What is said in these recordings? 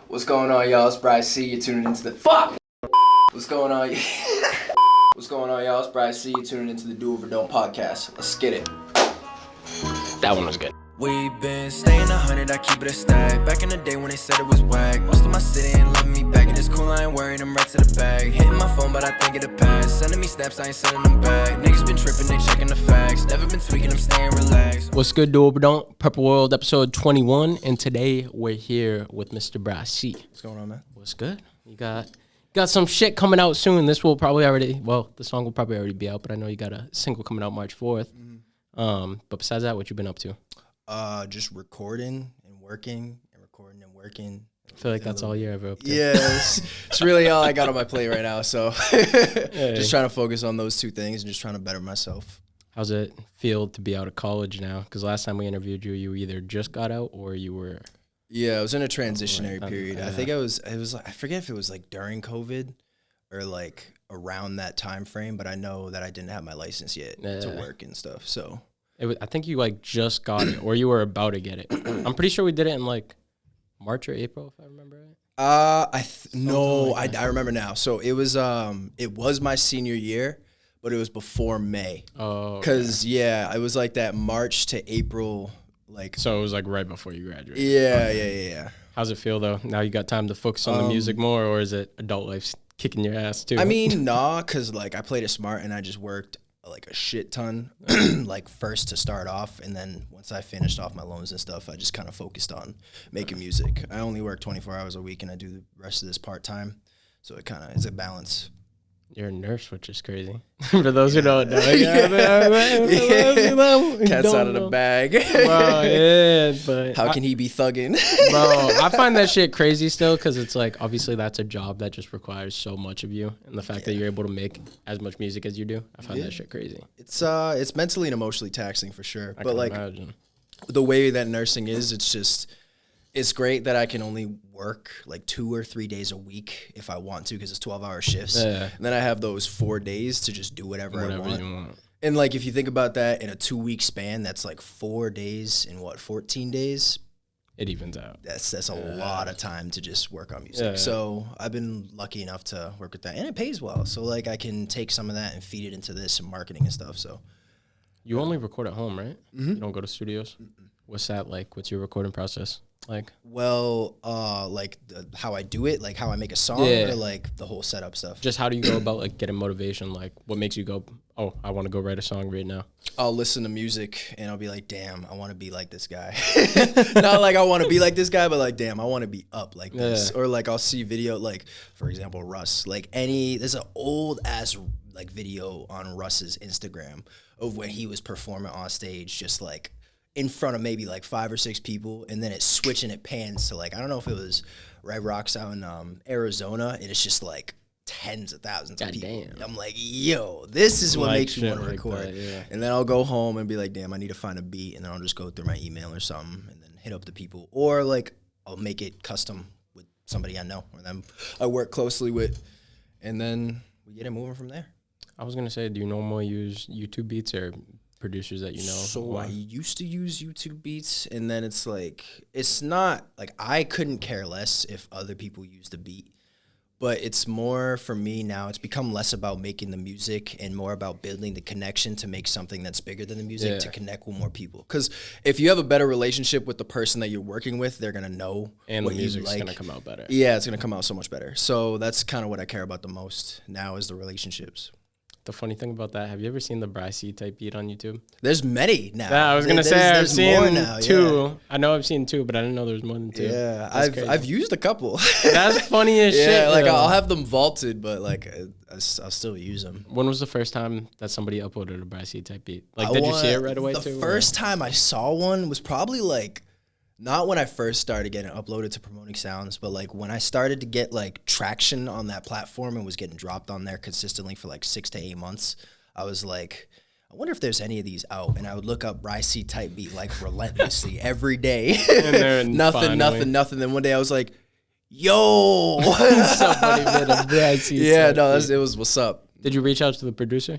What's going on, y'all? It's Bri-C. You're tuning into the What's going on? What's going on, y'all? It's Bri-C. You're tuning into the Do Over Don't podcast. Let's get it. That one was good. We been staying 100, I keep it a stack. Back in the day when they said it was whack. Most of my city ain't loving me back. And it's cool, I ain't worried, I'm right to the bag. Hitting my phone, but I think it'll pass. Sending me snaps, I ain't sending them back. Niggas been tripping, they checking the facts. Never been tweaking, I'm staying relaxed. What's good, Do Over Don't? Purple World, episode 21. And today, we're here with Mr. Bri-C. What's going on, man? What's good? You got some shit coming out soon. This will probably already, the song will probably already be out, but I know you got a single coming out March 4th. But besides that, what you been up to? Just recording and working and recording and working. I feel like that's all you're ever up to. Yeah, it's really all I got on my plate right now. So just trying to focus on those two things and just trying to better myself. How's it feel to be out of college now? Because last time we interviewed you, you either just got out or you were... Yeah, I was in a transitionary period. I think it was I forget if it was like during COVID or like around that time frame, but I know that I didn't have my license yet to work and stuff. So I think you like just got it or you were about to get it. I'm pretty sure we did it in like March or April, if I remember right. I remember now. So it was my senior year, but it was before May. Oh, because it was like that March to April. So it was like right before you graduated. Yeah. How's it feel though? Now you got time to focus on the music more, or is it adult life kicking your ass too? I mean, nah, because like I played it smart and I just worked like a shit ton, like first to start off, and then once I finished off my loans and stuff, I just kind of focused on making music. I only work 24 hours a week and I do the rest of this part-time, so it's a balance. You're a nurse, which is crazy. For those who don't know. Cat's out of the bag. Bro, but how can he be thugging? Bro, I find that shit crazy still, because it's like, obviously that's a job that just requires so much of you, and the fact that you're able to make as much music as you do, I find that shit crazy. It's mentally and emotionally taxing for sure. I can imagine. The way that nursing is, it's great that I can only work like 2 or 3 days a week if I want to, because it's 12-hour shifts. Yeah. And then I have those 4 days to just do whatever I want. You want. And like if you think about that in a 2-week span, that's like 4 days in 14 days. It evens out. That's a lot of time to just work on music. Yeah. So I've been lucky enough to work with that, and it pays well. So like I can take some of that and feed it into this and marketing and stuff. So you only record at home, right? Mm-hmm. You don't go to studios. Mm-mm. What's that like? What's your recording process like? Well, how I do it, like how I make a song, or like the whole setup stuff. Just how do you go about like getting motivation? Like what makes you go, oh, I want to go write a song right now? I'll listen to music and I'll be like, damn, I want to be like this guy. Not like I want to be like this guy, but like, damn, I want to be up like this. Or like I'll see video, like for example, Russ. Like there's an old ass like video on Russ's Instagram of when he was performing on stage, just like in front of maybe like 5 or 6 people, and then it's switching, it pans to like, I don't know if it was Red Rocks out in Arizona, and it's just like tens of thousands of people. Damn. I'm like, yo, this is what makes me want to record. That, and then I'll go home and be like, damn, I need to find a beat, and then I'll just go through my email or something and then hit up the people, or like I'll make it custom with somebody I know or them I work closely with, and then we get it moving from there. I was gonna say, do you normally use YouTube beats or producers that you know? So I used to use YouTube beats, and then it's like, it's not like I couldn't care less if other people use the beat, but it's more for me now, it's become less about making the music and more about building the connection to make something that's bigger than the music, to connect with more people. Because if you have a better relationship with the person that you're working with, they're gonna know and what the music's you like. Gonna come out better. Yeah, it's gonna come out so much better. So that's kind of what I care about the most now, is the relationships. The funny thing about that, have you ever seen the Bri-C type beat on YouTube? There's many now. Yeah, I was gonna say I've seen now, 2. Yeah. I know I've seen 2, but I didn't know there was more than 2. Yeah, I've used a couple. That's funny as shit. Yeah, like though. I'll have them vaulted, but like I'll still use them. When was the first time that somebody uploaded a Bri-C type beat? Like, did you see it right away too? The first time I saw one was probably like, not when I first started getting uploaded to Promoting Sounds, but like when I started to get like traction on that platform and was getting dropped on there consistently for like 6 to 8 months. I was like, I wonder if there's any of these out. And I would look up Bri-C type beat like relentlessly every day. nothing. Then one day I was like, yo. Somebody made a Bri-C. Yeah, no, it was what's up. Did you reach out to the producer?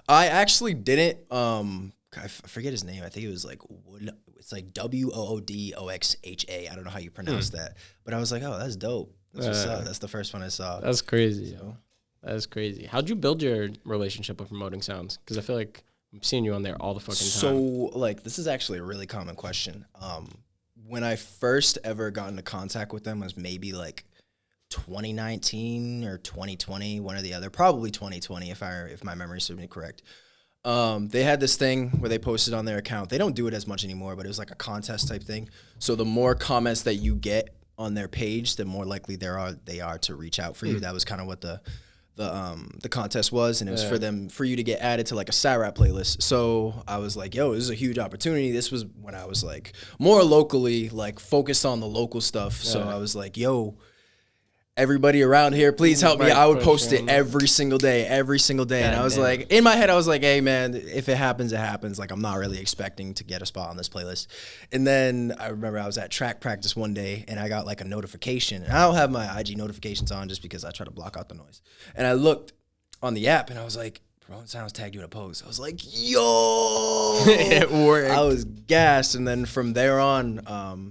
I actually didn't. I forget his name. I think it was like it's like WOODOXHA. I don't know how you pronounce that, but I was like, oh, that's dope. That's what's up. That's the first one I saw. That's crazy. So. That's crazy. How'd you build your relationship with Promoting Sounds? Because I feel like I'm seeing you on there all the fucking time. So, like, this is actually a really common question. When I first ever got into contact with them was maybe like 2019 or 2020, one or the other. Probably 2020 if my memory serves me correct. They had this thing where they posted on their account. They don't do it as much anymore, but it was like a contest type thing. So the more comments that you get on their page, the more likely they are to reach out for you. That was kind of what the contest was, and it was for you to get added to like a Sat-Rap playlist. So I was like, yo, this is a huge opportunity. This was when I was like more locally like focused on the local stuff. So I was like, yo, everybody around here, please help me. I would post it every single day. And I was like, in my head, I was like, hey man, if it happens, it happens. Like, I'm not really expecting to get a spot on this playlist. And then I remember I was at track practice one day and I got like a notification. And I don't have my IG notifications on just because I try to block out the noise. And I looked on the app and I was like, Promoting Sounds tagged you in a post. I was like, yo, it worked. I was gassed. And then from there on,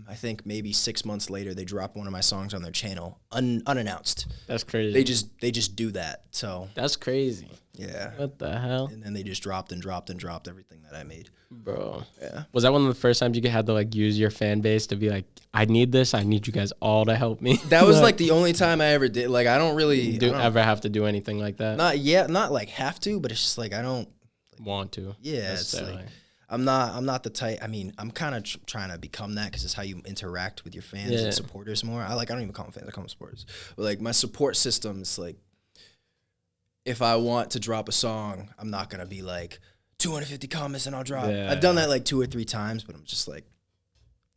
I think maybe 6 months later, they dropped one of my songs on their channel unannounced. That's crazy. They just do that. So that's crazy. Yeah. What the hell? And then they just dropped everything that I made. Bro. Yeah. Was that one of the first times you had to like use your fan base to be like, I need this. I need you guys all to help me. That was like the only time I ever did. Like, I don't really ever have to do anything like that. Not yet. Not like have to, but it's just like I don't want to. Yeah. It's like I'm not the type. I mean, I'm kind of trying to become that because it's how you interact with your fans and supporters more. I don't even call them fans. I call them supporters. But like my support system is like, if I want to drop a song, I'm not gonna be like 250 comments and I'll drop. Yeah. I've done that like 2 or 3 times, but I'm just like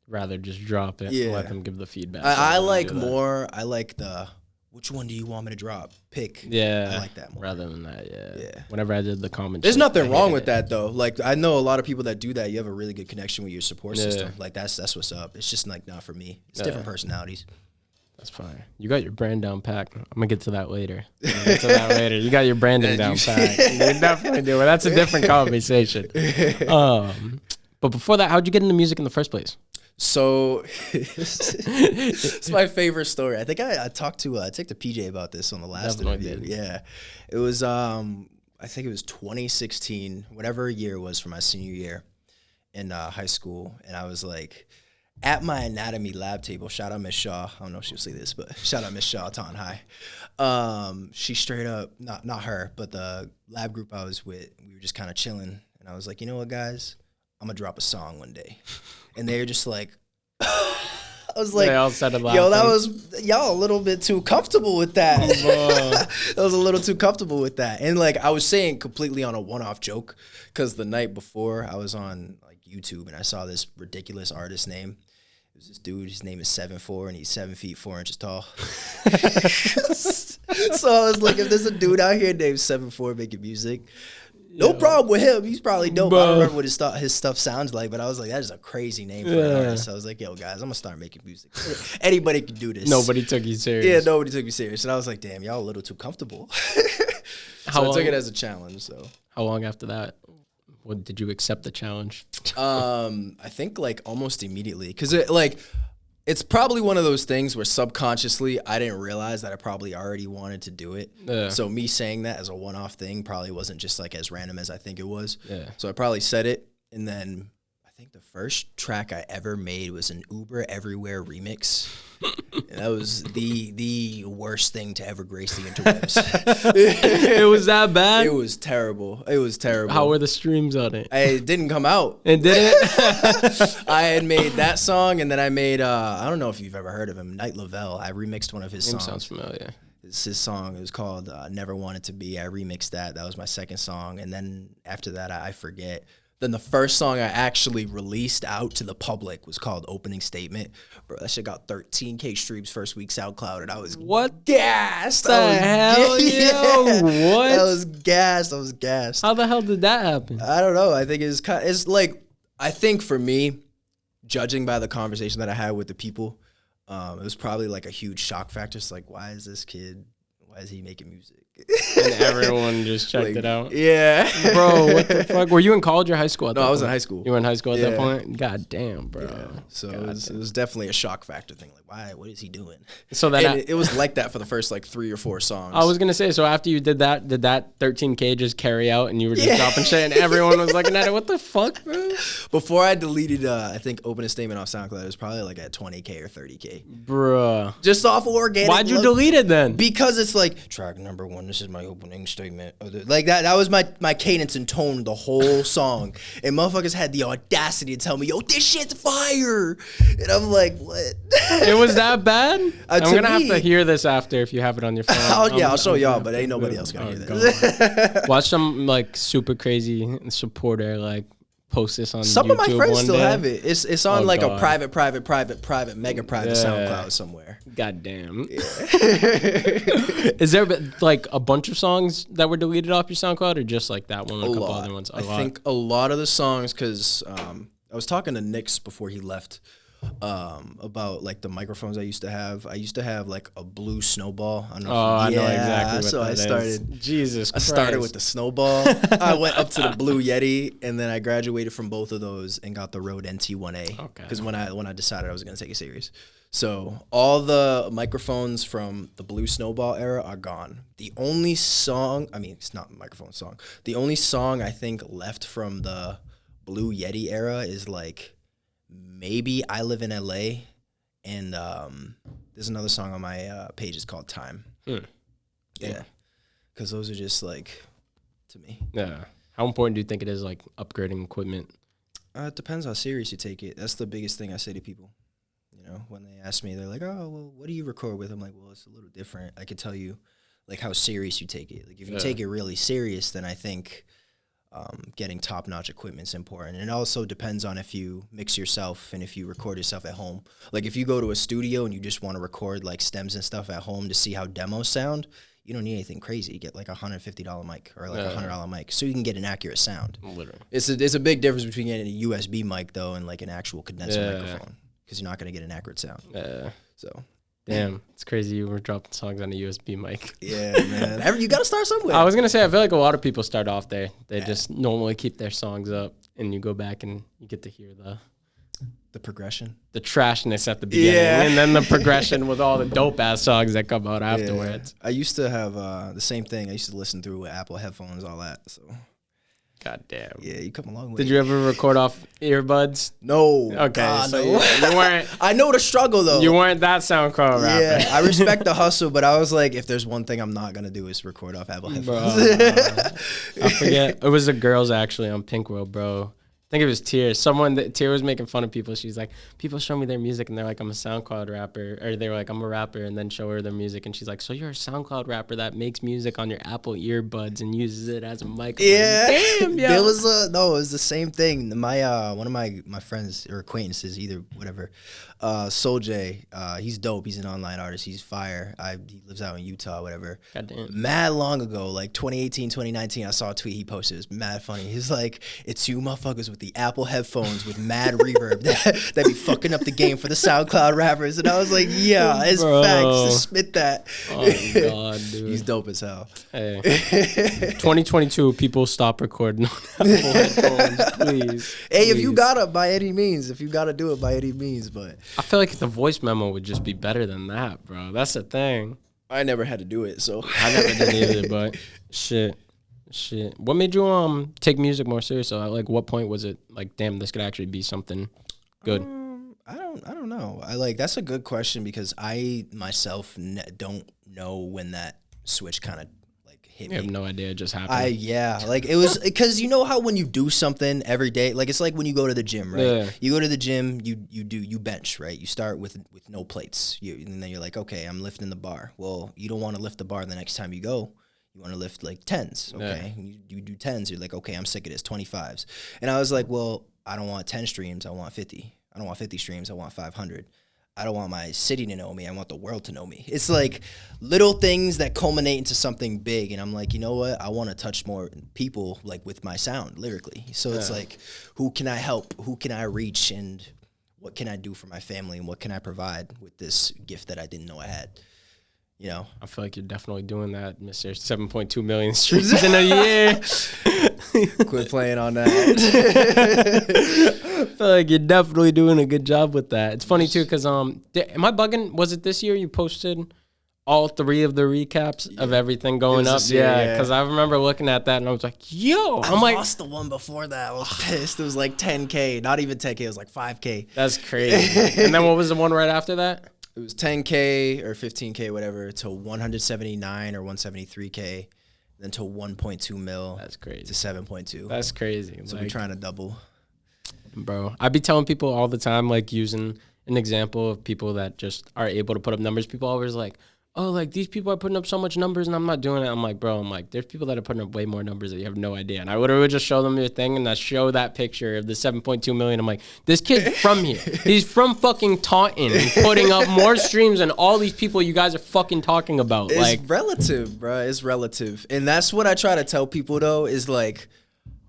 rather just drop it. And let them give the feedback. I like the which one do you want me to drop? Pick. Yeah, I like that more. Rather than that, yeah. Whenever I did the comment, there's nothing wrong with that though. Like I know a lot of people that do that. You have a really good connection with your support system. Like that's what's up. It's just like not for me. It's different personalities. That's fine. You got your brand down pat. I'm gonna get to that later. You got your branding down pat. You definitely do. That's a different conversation. But before that, how'd you get into music in the first place? So it's my favorite story. I think I talked to PJ about this on the last interview. Yeah, it was I think it was 2016, whatever year it was for my senior year in high school, and I was like at my anatomy lab table. Shout out Miss Shaw. I don't know if she'll see this, but shout out Miss Shaw, Taunton High. She straight up, not her, but the lab group I was with, we were just kind of chilling, and I was like, you know what, guys, I'm gonna drop a song one day. And they were just like, I was like, y'all a little bit too comfortable with that. I was a little too comfortable with that. And like, I was saying completely on a one-off joke, because the night before I was on like YouTube and I saw this ridiculous artist name. It was this dude, his name is 7'4", and he's 7 feet 4 inches tall. So I was like, if there's a dude out here named 7'4" making music, no problem with him. He's probably dope. I don't remember what his stuff sounds like, but I was like, that is a crazy name for an artist. So I was like, yo, guys, I'm going to start making music. Anybody can do this. Nobody took you serious. Yeah, nobody took me serious. And I was like, damn, y'all a little too comfortable. So I took it as a challenge. So how long after that? What did you accept the challenge? I think like almost immediately, because it's probably one of those things where subconsciously I didn't realize that I probably already wanted to do it. Yeah. So me saying that as a one-off thing probably wasn't just like as random as I think it was. Yeah. So I probably said it, and then I think the first track I ever made was an Uber Everywhere remix. And that was the worst thing to ever grace the interwebs. It was that bad? It was terrible. How were the streams on it? It didn't come out. It didn't? I had made that song, and then I made, I don't know if you've ever heard of him, Night Lavelle. I remixed one of his songs. Sounds familiar. It's his song. It was called Never Wanted to Be. I remixed that. That was my second song. And then after that, I forget. Then the first song I actually released out to the public was called Opening Statement. Bro, that shit got 13K streams first week SoundCloud, and I was gassed. What the hell, yo? What? I was gassed. How the hell did that happen? I don't know. I think it's like, I think for me, judging by the conversation that I had with the people, it was probably like a huge shock factor. It's like, why is he making music? And everyone just checked it out. Yeah. Bro, what the fuck? Were you in college or high school at that point? No, I was in high school. You were in high school at that point? God damn, bro. Yeah. So it was definitely a shock factor thing. Like, why? What is he doing? So that it was like that for the first like 3 or 4 songs. I was gonna say, so after you did that 13K just carry out and you were just dropping shit and everyone was looking at it? What the fuck, bro? Before I deleted, I think Open a Statement off SoundCloud, it was probably like at 20K or 30K. Bruh. Just off of organic. Why'd you delete it then? Because it's like, track number 1, this is my opening statement. Like that was my cadence and tone the whole song. And motherfuckers had the audacity to tell me, yo, this shit's fire. And I'm like, what? It was that bad? I'm going to have to hear this after if you have it on your phone. I'll show y'all, but ain't nobody else going to hear this. Watch some like super crazy supporter like post this on some YouTube. Of my friends still day. Have it. It's on like a private, mega private SoundCloud somewhere. God damn. Yeah. Is there like a bunch of songs that were deleted off your SoundCloud or just like that one and a couple other ones? I think a lot of the songs, because I was talking to Nix before he left about like the microphones I used to have. I used to have like a blue snowball. I know exactly what so that is. Jesus Christ. I started with the snowball. I went up to the Blue Yeti, and then I graduated from both of those and got the Rode NT1A. Okay. Because when I decided I was going to take it serious. So all the microphones from the Blue Snowball era are gone. The only song, I mean, it's not a microphone song. The only song I think left from the Blue Yeti era is like maybe I Live in LA, and there's another song on my page. It's called Time. Yeah, because those are just like, to me. Yeah. How important do you think it is, like upgrading equipment? It depends how serious you take it. That's the biggest thing I say to people. You know, when they ask me, they're like, "Oh, well, what do you record with?" I'm like, "Well, it's a little different. I could tell you, like, how serious you take it. Like, if you take it really serious, then I think." Getting top-notch equipment is important. And it also depends on if you mix yourself and if you record yourself at home. Like if you go to a studio and you just want to record like stems and stuff at home to see how demos sound, you don't need anything crazy. You get like a $150 mic or like a $100 mic so you can get an accurate sound. Literally. It's a big difference between getting a USB mic though and like an actual condenser microphone because you're not going to get an accurate sound. So... Damn, it's crazy you were dropping songs on a USB mic. Yeah, man. You got to start somewhere. I was going to say, I feel like a lot of people start off there. They just normally keep their songs up, and you go back and you get to hear the progression. The trashness at the beginning, and then the progression with all the dope-ass songs that come out afterwards. I used to have the same thing. I used to listen through with Apple headphones, all that, so... God damn. Yeah, you come a long way. Did you ever record off earbuds? No. Okay, God, so no. you weren't... I know the struggle, though. You weren't that SoundCloud rapper. Yeah, I respect the hustle, but I was like, if there's one thing I'm not going to do is record off Apple headphones. I forget. It was the girls, actually, on Pink World, bro. I think it was Tier. Tier was making fun of people. She's like, people show me their music and they're like, I'm a SoundCloud rapper. Or they were like, I'm a rapper, and then show her their music. And she's like, so you're a SoundCloud rapper that makes music on your Apple earbuds and uses it as a microphone. Yeah. Damn, yo. It was the same thing. My one of my friends or acquaintances, either whatever, Soul J, he's dope. He's an online artist. He's fire. He lives out in Utah, whatever. Goddamn. Mad long ago, like 2018, 2019, I saw a tweet he posted. It was mad funny. He's like, it's you motherfuckers with the Apple headphones with mad reverb that be fucking up the game for the SoundCloud rappers. And I was like, yeah, it's facts. Just spit that. Oh, God, dude. He's dope as hell. Hey. 2022, people stop recording on Apple headphones, please. Hey, if you gotta, by any means. If you gotta do it, by any means. But I feel like the voice memo would just be better than that, bro. That's the thing. I never had to do it, so. I never did either, but shit. What made you take music more serious? Like, what point was it like, damn, this could actually be something good? I don't know. That's a good question because I myself don't know when that switch kind of like hit me. You have no idea, it just happened. Like it was because you know how when you do something every day, like it's like when you go to the gym, right? Yeah. You go to the gym, you bench, right? You start with no plates, and then you're like, okay, I'm lifting the bar. Well, you don't want to lift the bar the next time you go. You want to lift like 10s, okay? Yeah. You do 10s, you're like, okay, I'm sick of this, 25s. And I was like, well, I don't want 10 streams, I want 50. I don't want 50 streams, I want 500. I don't want my city to know me, I want the world to know me. It's like little things that culminate into something big, and I'm like, you know what? I want to touch more people like with my sound, lyrically. So it's like, who can I help? Who can I reach? And what can I do for my family? And what can I provide with this gift that I didn't know I had? you know. I feel like you're definitely doing that, Mr. 7.2 million streams in a year. Quit playing on that. I feel like you're definitely doing a good job with that. It's funny too, because am I bugging? Was it this year you posted all 3 of the recaps of everything going up? Yeah, because I remember looking at that and I was like, yo, I lost the one before that. I was pissed. It was like 10K, not even 10K. It was like 5K. That's crazy. And then what was the one right after that? It was 10K or 15K, whatever, to 179 or 173K, then to 1.2 mil. That's crazy. To 7.2. That's crazy. So we're trying to double. Bro, I be telling people all the time, like using an example of people that just are able to put up numbers. People always like, oh, like these people are putting up so much numbers and I'm not doing it. I'm like, bro, there's people that are putting up way more numbers that you have no idea. And I literally just show them your thing and I show that picture of the 7.2 million. I'm like, this kid's from here. He's from fucking Taunton, putting up more streams than all these people you guys are fucking talking about. It's like relative, bro. It's relative. And that's what I try to tell people though, is like,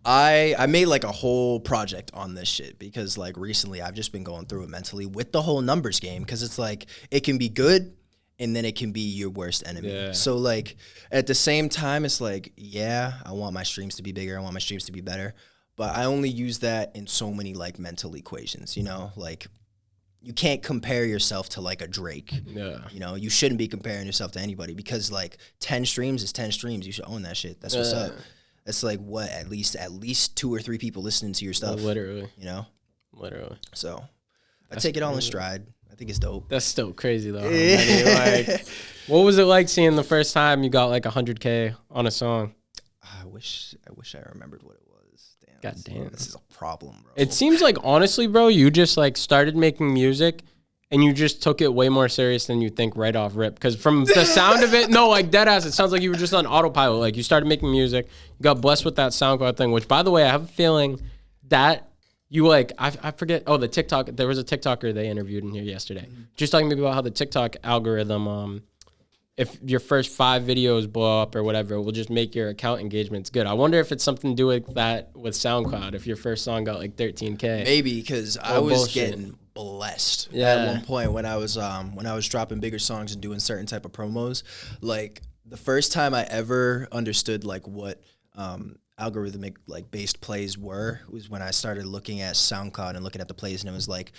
I made like a whole project on this shit because like recently I've just been going through it mentally with the whole numbers game. Cause it's like, it can be good, and then it can be your worst enemy. Yeah. So like at the same time, it's like, yeah, I want my streams to be bigger. I want my streams to be better. But I only use that in so many like mental equations, you know, like you can't compare yourself to like a Drake. Yeah. You know, you shouldn't be comparing yourself to anybody because like 10 streams is 10 streams. You should own that shit. That's what's up. That's like what, at least 2 or 3 people listening to your stuff. Literally. You know? Literally. So I take it all in stride. I think it's dope. That's still crazy though. Like, what was it like seeing the first time you got like 100K on a song? I wish I remembered what it was. Damn. God damn. This is a problem, bro. It seems like honestly, bro, you just like started making music and you just took it way more serious than you think right off rip. Because from the sound of it, no, like dead ass, it sounds like you were just on autopilot. Like you started making music, you got blessed with that SoundCloud thing, which by the way, I have a feeling that you like, I forget, the TikTok, there was a TikToker they interviewed in here yesterday. Just talking maybe about how the TikTok algorithm, if your first 5 videos blow up or whatever, it will just make your account engagements good. I wonder if it's something to do with that with SoundCloud, if your first song got like 13K. Maybe, because I was getting blessed at one point when I was dropping bigger songs and doing certain type of promos. Like the first time I ever understood like what algorithmic like based plays was when I started looking at SoundCloud and looking at the plays, and it was like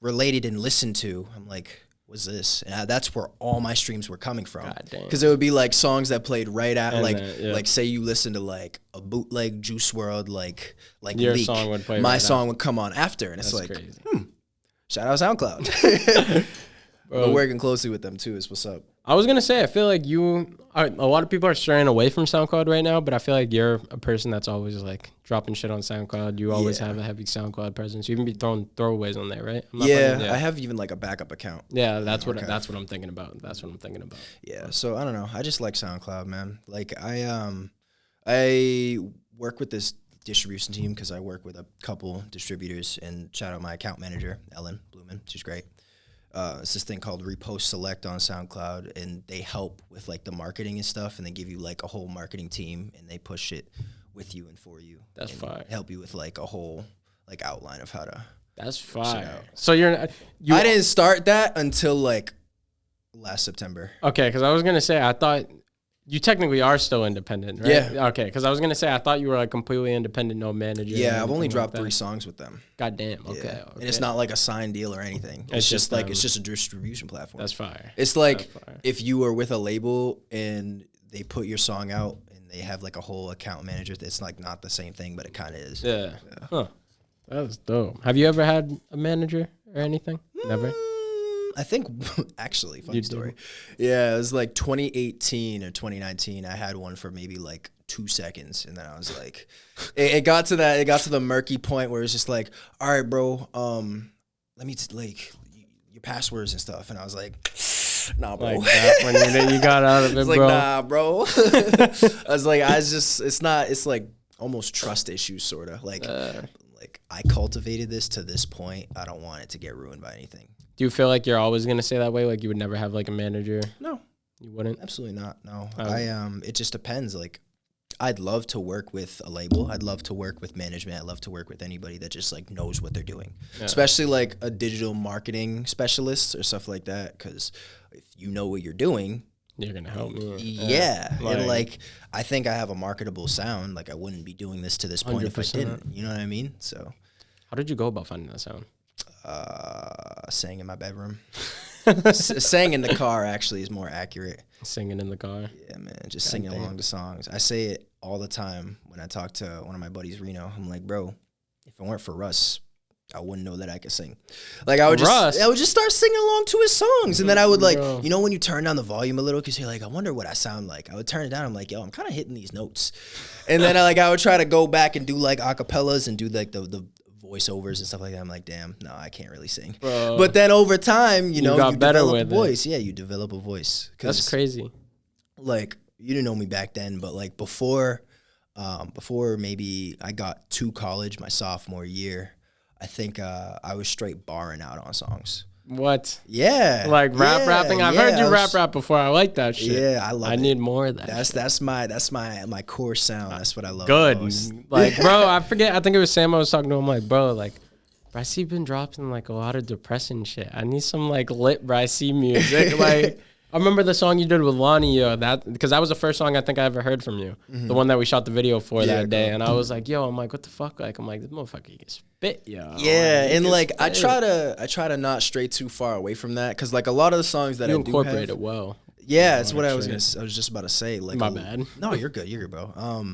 related and listened to. I'm like, what's this? And that's where all my streams were coming from. Because it would be like songs that played right at like say you listen to like a bootleg Juice WRLD like your Leak. Song would play my right song out. Would come on after, and it's That's like crazy. Shout out SoundCloud. But working closely with them too is what's up. I was gonna say, I feel like a lot of people are straying away from SoundCloud right now, but I feel like you're a person that's always like dropping shit on SoundCloud. You always have a heavy SoundCloud presence. You even be throwing throwaways on there, right? I have even like a backup account. Yeah, that's what I'm thinking about. Yeah, so I don't know. I just like SoundCloud, man. Like I work with this distribution team because I work with a couple distributors, and shout out my account manager, Ellen Blumen. She's great. It's this thing called Repost Select on SoundCloud, and they help with like the marketing and stuff, and they give you like a whole marketing team, and they push it with you and for you. That's fire. Help you with like a whole like outline of how to. That's fire. So I didn't start that until like last September. Okay, because I was gonna say I thought you technically are still independent, right? Yeah. Okay, because I was gonna say I thought you were like completely independent, no manager. Yeah, I've only dropped 3 songs with them. God damn. Okay. Yeah. And it's not like a signed deal or anything. It's just like it's just a distribution platform. That's fire. It's like if you were with a label and they put your song out and they have like a whole account manager. It's like not the same thing, but it kind of is. Yeah. Huh. That's dope. Have you ever had a manager or anything? Never. I think, actually, funny story. Yeah, it was like 2018 or 2019. I had one for maybe like 2 seconds, and then I was like, it got to that. It got to the murky point where it's just like, all right, bro, let me like your passwords and stuff, and I was like, nah, bro. Like that when you got out of it, bro. Like, nah, bro. I was like, it's like almost trust issues, sort of like I cultivated this to this point. I don't want it to get ruined by anything. Do you feel like you're always gonna stay that way? Like you would never have like a manager? No, you wouldn't. Absolutely not. No, it just depends. Like, I'd love to work with a label. I'd love to work with management. I'd love to work with anybody that just like knows what they're doing, especially like a digital marketing specialist or stuff like that. Because if you know what you're doing, You're gonna help me. Yeah. And like I think I have a marketable sound. Like I wouldn't be doing this to this point 100%. If I didn't. You know what I mean? So how did you go about finding that sound? Sang in my bedroom. Sang in the car actually is more accurate. Singing in the car? Yeah, man. Just singing along the songs. I say it all the time when I talk to one of my buddies, Reno. I'm like, bro, if it weren't for Russ, I wouldn't know that I could sing. Like I would just start singing along to his songs, and then I would like, you know, when you turn down the volume a little because you're like, I wonder what I sound like. I would turn it down. I'm like, yo, I'm kind of hitting these notes, and then I would try to go back and do like acapellas and do like the voiceovers and stuff like that. I'm like, damn, no, I can't really sing. Bro. But then over time, you know, you better develop with a voice. Yeah, you develop a voice. That's crazy. Like you didn't know me back then, but like before maybe I got to college my sophomore year. I think I was straight barring out on songs. What? Yeah. Like rapping? I've heard you rap before. I like that shit. Yeah, I love it. I need more of that. That's my core sound. That's what I love. Good. Like, bro, I forget. I think it was Sam I was talking to him. Like, bro, like, Bri-C been dropping like a lot of depressing shit. I need some like lit Bri-C music. Like, I remember the song you did with Lonnie, because that was the first song I think I ever heard from you. Mm-hmm. The one that we shot the video for that day. And I was like, yo, I'm like, what the fuck? Like, I'm like, this motherfucker can spit, yo. Yeah, and like I try to not stray too far away from that, because like a lot of the songs that I do incorporate it well. Yeah, that's what I was just about to say. Like, my bad. No, you're good, bro.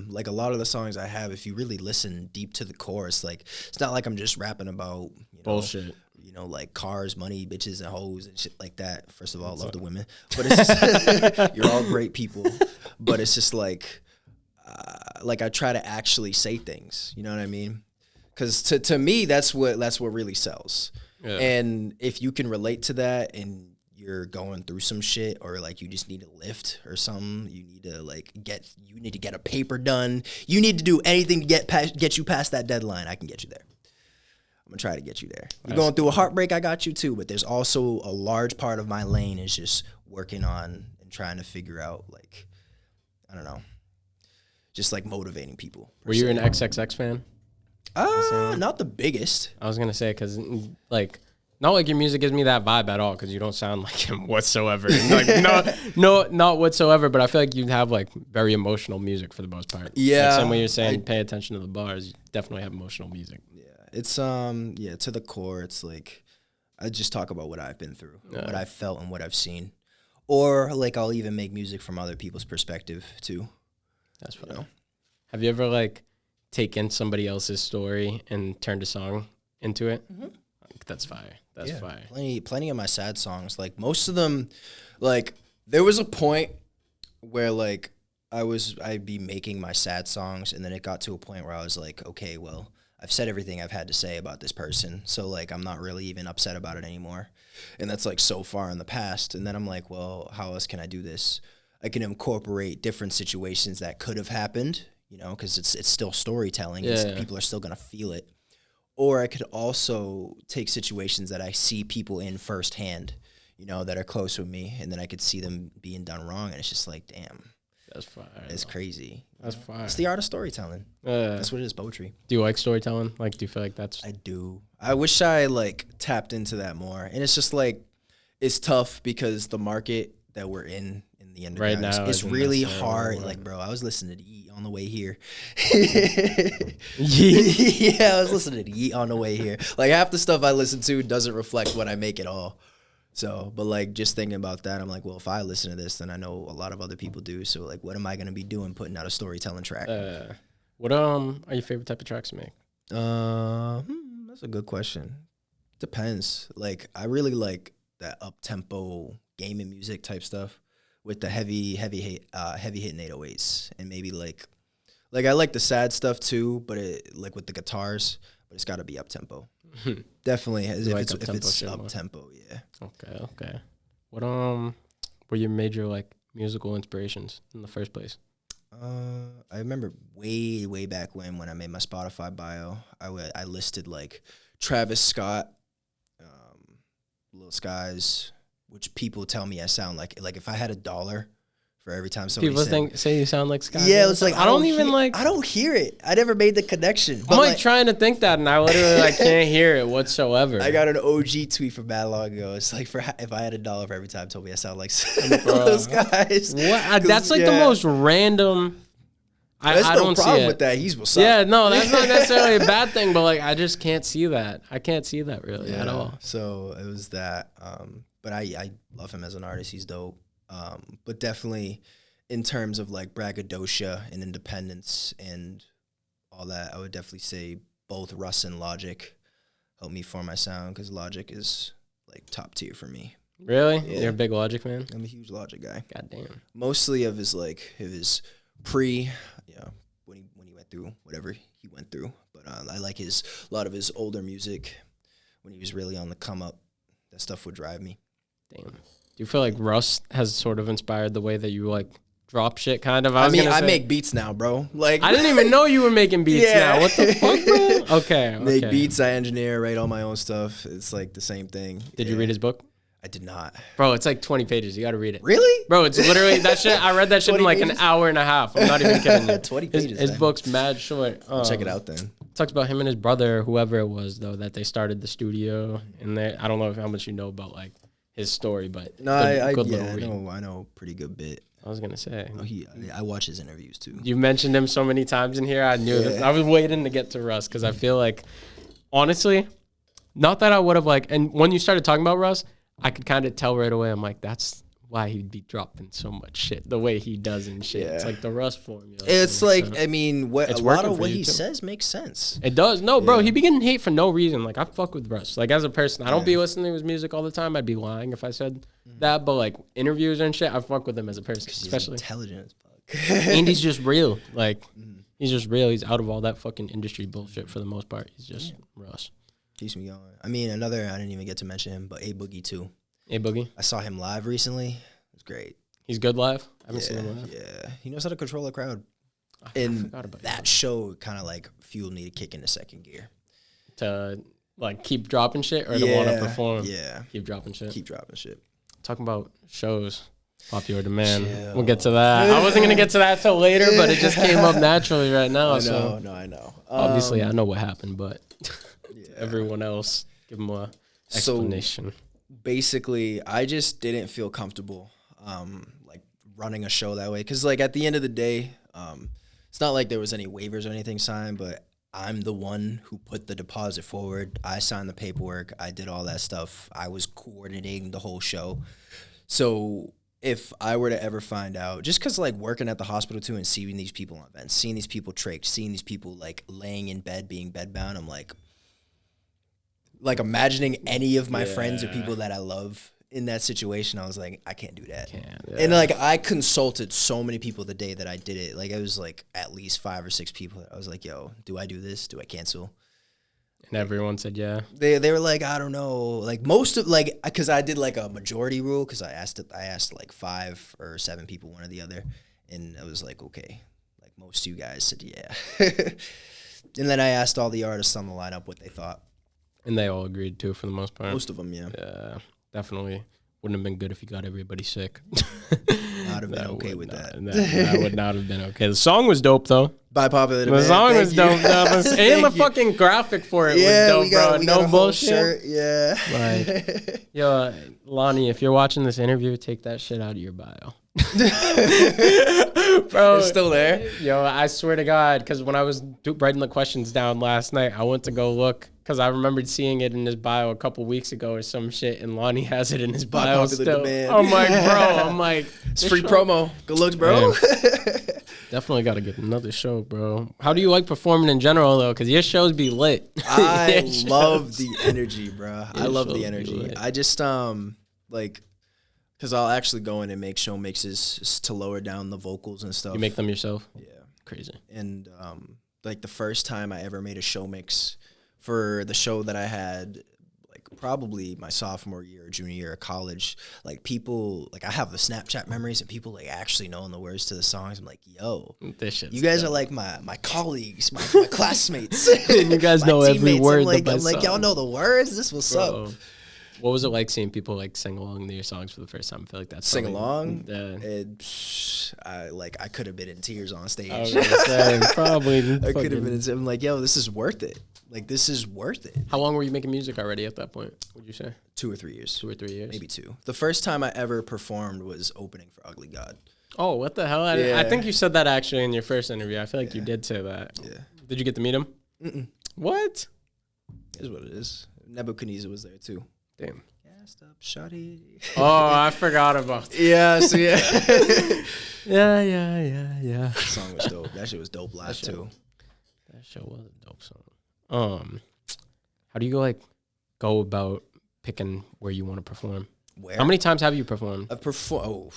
Like a lot of the songs I have, if you really listen deep to the chorus, like it's not like I'm just rapping about bullshit. You know, like cars, money, bitches, and hoes and shit like that. First of all, love the women, but it's just, you're all great people. But it's just like I try to actually say things. You know what I mean? Because to me, that's what really sells. Yeah. And if you can relate to that, and you're going through some shit, or like you just need a lift or something, you need to get a paper done. You need to do anything to get you past that deadline. I can get you there. I'm gonna try to get you there. You're going through a heartbreak, I got you too. But there's also a large part of my lane is just working on and trying to figure out, like, I don't know, just like motivating people. Were you an XXX fan? Not the biggest. I was gonna say, because like, not like your music gives me that vibe at all, because you don't sound like him whatsoever. Like, no, not whatsoever. But I feel like you have like very emotional music for the most part. Yeah. Like, same way you're saying, pay attention to the bars. You definitely have emotional music. Yeah. It's to the core. It's like I just talk about what I've been through, what I've felt, and what I've seen, or like I'll even make music from other people's perspective too. That's funny. You know? Have you ever like taken somebody else's story and turned a song into it? Mm-hmm. Like, that's fire. That's fire. Plenty of my sad songs. Like most of them, like there was a point where like I'd be making my sad songs, and then it got to a point where I was like, okay, well, I've said everything I've had to say about this person, so like I'm not really even upset about it anymore. And that's like so far in the past. And then I'm like, well, how else can I do this? I can incorporate different situations that could have happened, you know, because it's still storytelling. Yeah. People are still gonna feel it. Or I could also take situations that I see people in firsthand, you know, that are close with me, and then I could see them being done wrong, and it's just like, damn. That's fire. It's crazy. That's fire. It's the art of storytelling. That's what it is, poetry. Do you like storytelling? Like, do you feel like that's... I do. I wish I, like, tapped into that more. And it's just, like, it's tough because the market that we're in the underground right now is really hard. Like, bro, I was listening to Yeet on the way here. Yeet? Yeah, I was listening to Yeet on the way here. Like, half the stuff I listen to doesn't reflect what I make at all. So, but like just thinking about that, I'm like, well, if I listen to this, then I know a lot of other people do. So like, what am I going to be doing putting out a storytelling track? What are your favorite type of tracks to make? That's a good question. Depends. Like, I really like that up-tempo gaming music type stuff with the heavy hitting 808s, and maybe like I like the sad stuff too, but it like with the guitars, but it's got to be up-tempo. Definitely, if it's up tempo, yeah. Okay. What were your major like musical inspirations in the first place? I remember way back when I made my Spotify bio, I listed like Travis Scott, Lil Skies, which people tell me I sound like if I had $1 for for every time somebody People say you sound like Scott. Yeah, it's like I don't even I don't hear it. I never made the connection. I'm like trying to think that, and I literally can't hear it whatsoever. I got an OG tweet from mad long ago. It's like if I had $1 for every time told me I sound like those guys. What? That's like the most random. There's I no don't problem see it. with that. He's what's up. Yeah, no, that's not necessarily a bad thing, but like I just can't see that. I can't see that really at all. So it was that. But I love him as an artist. He's dope. But definitely in terms of like braggadocio and independence and all that, I would definitely say both Russ and Logic helped me form my sound because Logic is like top tier for me. Really? Yeah. You're a big Logic fan? I'm a huge Logic guy. God damn. Mostly of his pre, when he went through whatever he went through. But I like a lot of his older music when he was really on the come up. That stuff would drive me. Damn. Do you feel like Russ has sort of inspired the way that you like drop shit kind of? I make beats now, bro. Like I didn't even know you were making beats now. What the fuck, bro? Okay. Make beats, I engineer, write all my own stuff. It's like the same thing. Did you read his book? I did not. Bro, it's like 20 pages. You got to read it. Really? Bro, it's literally that shit. I read that shit in like pages? an hour and a half. I'm not even kidding you. 20 pages. His book's mad short. Check it out then. Talks about him and his brother, whoever it was, though, that they started the studio. And I don't know how much you know about like his story, but no, I know a pretty good bit. I was gonna say. I watch his interviews too. You mentioned him so many times in here. I knew that. I was waiting to get to Russ because I feel like, honestly, not that I would have like. And when you started talking about Russ, I could kind of tell right away. I'm like, that's why he'd be dropping so much shit the way he does and shit. Yeah. It's like the Russ formula. It's like, I mean, a lot of what he says makes sense. It does. No, bro, he be getting hate for no reason. Like, I fuck with Russ. Like, as a person, I don't be listening to his music all the time. I'd be lying if I said that. But, like, interviews and shit, I fuck with him as a person. Especially he's intelligent as fuck. And he's just real. Like, he's just real. He's out of all that fucking industry bullshit for the most part. He's just Russ. Keeps me going. I mean, I didn't even get to mention him, but A-Boogie, too. A-Boogie? I saw him live recently. It was great. He's good live? I haven't seen him live. Yeah. He knows how to control a crowd. And that show kind of like fueled me to kick into second gear. To like keep dropping shit or to want to perform? Yeah. Keep dropping shit? Keep dropping shit. Talking about shows, popular demand. Chill. We'll get to that. I wasn't going to get to that till later, but it just came up naturally right now. I know. Obviously, I know what happened, but to everyone else, give them a explanation. So basically, I just didn't feel comfortable like running a show that way because like at the end of the day, it's not like there was any waivers or anything signed, but I'm the one who put the deposit forward. I signed the paperwork. I did all that stuff. I was coordinating the whole show. So if I were to ever find out, just because like working at the hospital too and seeing these people on events, seeing these people trach, seeing these people like laying in bed, being bedbound, I'm like imagining any of my friends or people that I love in that situation, I was like, I can't do that. And like I consulted so many people the day that I did it. Like it was like at least 5 or 6 people. I was like, yo, do I do this? Do I cancel? And everyone said yeah. They were like, I don't know. Like most of like, because I did like a majority rule because I asked like 5 or 7 people, one or the other, and I was like, okay. Like most of you guys said yeah. And then I asked all the artists on the lineup what they thought. And they all agreed too, for the most part. Most of them, yeah. Yeah, definitely wouldn't have been good if you got everybody sick. I'd have been okay with that. That would not have been okay. The song was dope though. By popular demand. The song was dope. And the fucking graphic for it was dope, bro. No bullshit. Shirt. Yeah. Like, yo, Lonnie, if you're watching this interview, take that shit out of your bio. Bro, it's still there. Yo, I swear to God, because when I was writing the questions down last night, I went to go look because I remembered seeing it in his bio a couple weeks ago or some shit, and Lonnie has it in his bio still. I'm like, bro, it's free promo. Good looks, bro. Definitely got to get another show, bro. How do you like performing in general, though? Because your shows be lit. I love the energy, bro. I love the energy. I just, like, because I'll actually go in and make show mixes to lower down the vocals and stuff. You make them yourself? Yeah. Crazy. And, like, the first time I ever made a show mix for the show that I had, like, probably my sophomore year or junior year of college, like, people, like, I have the Snapchat memories and people, like, actually knowing the words to the songs. I'm like, yo, you guys are, like, my colleagues, my classmates. And you guys know every word. I'm like, y'all know the words? This what's up. What was it like seeing people like sing along to your songs for the first time? I feel like that's sing along. I could have been in tears on stage. I was gonna say, probably. I could have been. I'm like, yo, this is worth it. Like, this is worth it. How long were you making music already at that point? Would you say 2 or 3 years? 2 or 3 years, maybe 2. The first time I ever performed was opening for Ugly God. Oh, what the hell! I think you said that actually in your first interview. I feel like you did say that. Yeah. Did you get to meet him? Mm-mm. What? It is what it is. Nebuchadnezzar was there too. Damn. Gassed up, Shorty. Oh, I forgot about that. Yeah, so yeah. Yeah. That song was dope. That shit was dope live too. That show was a dope song. How do you go about picking where you want to perform? Where? How many times have you performed? I've performed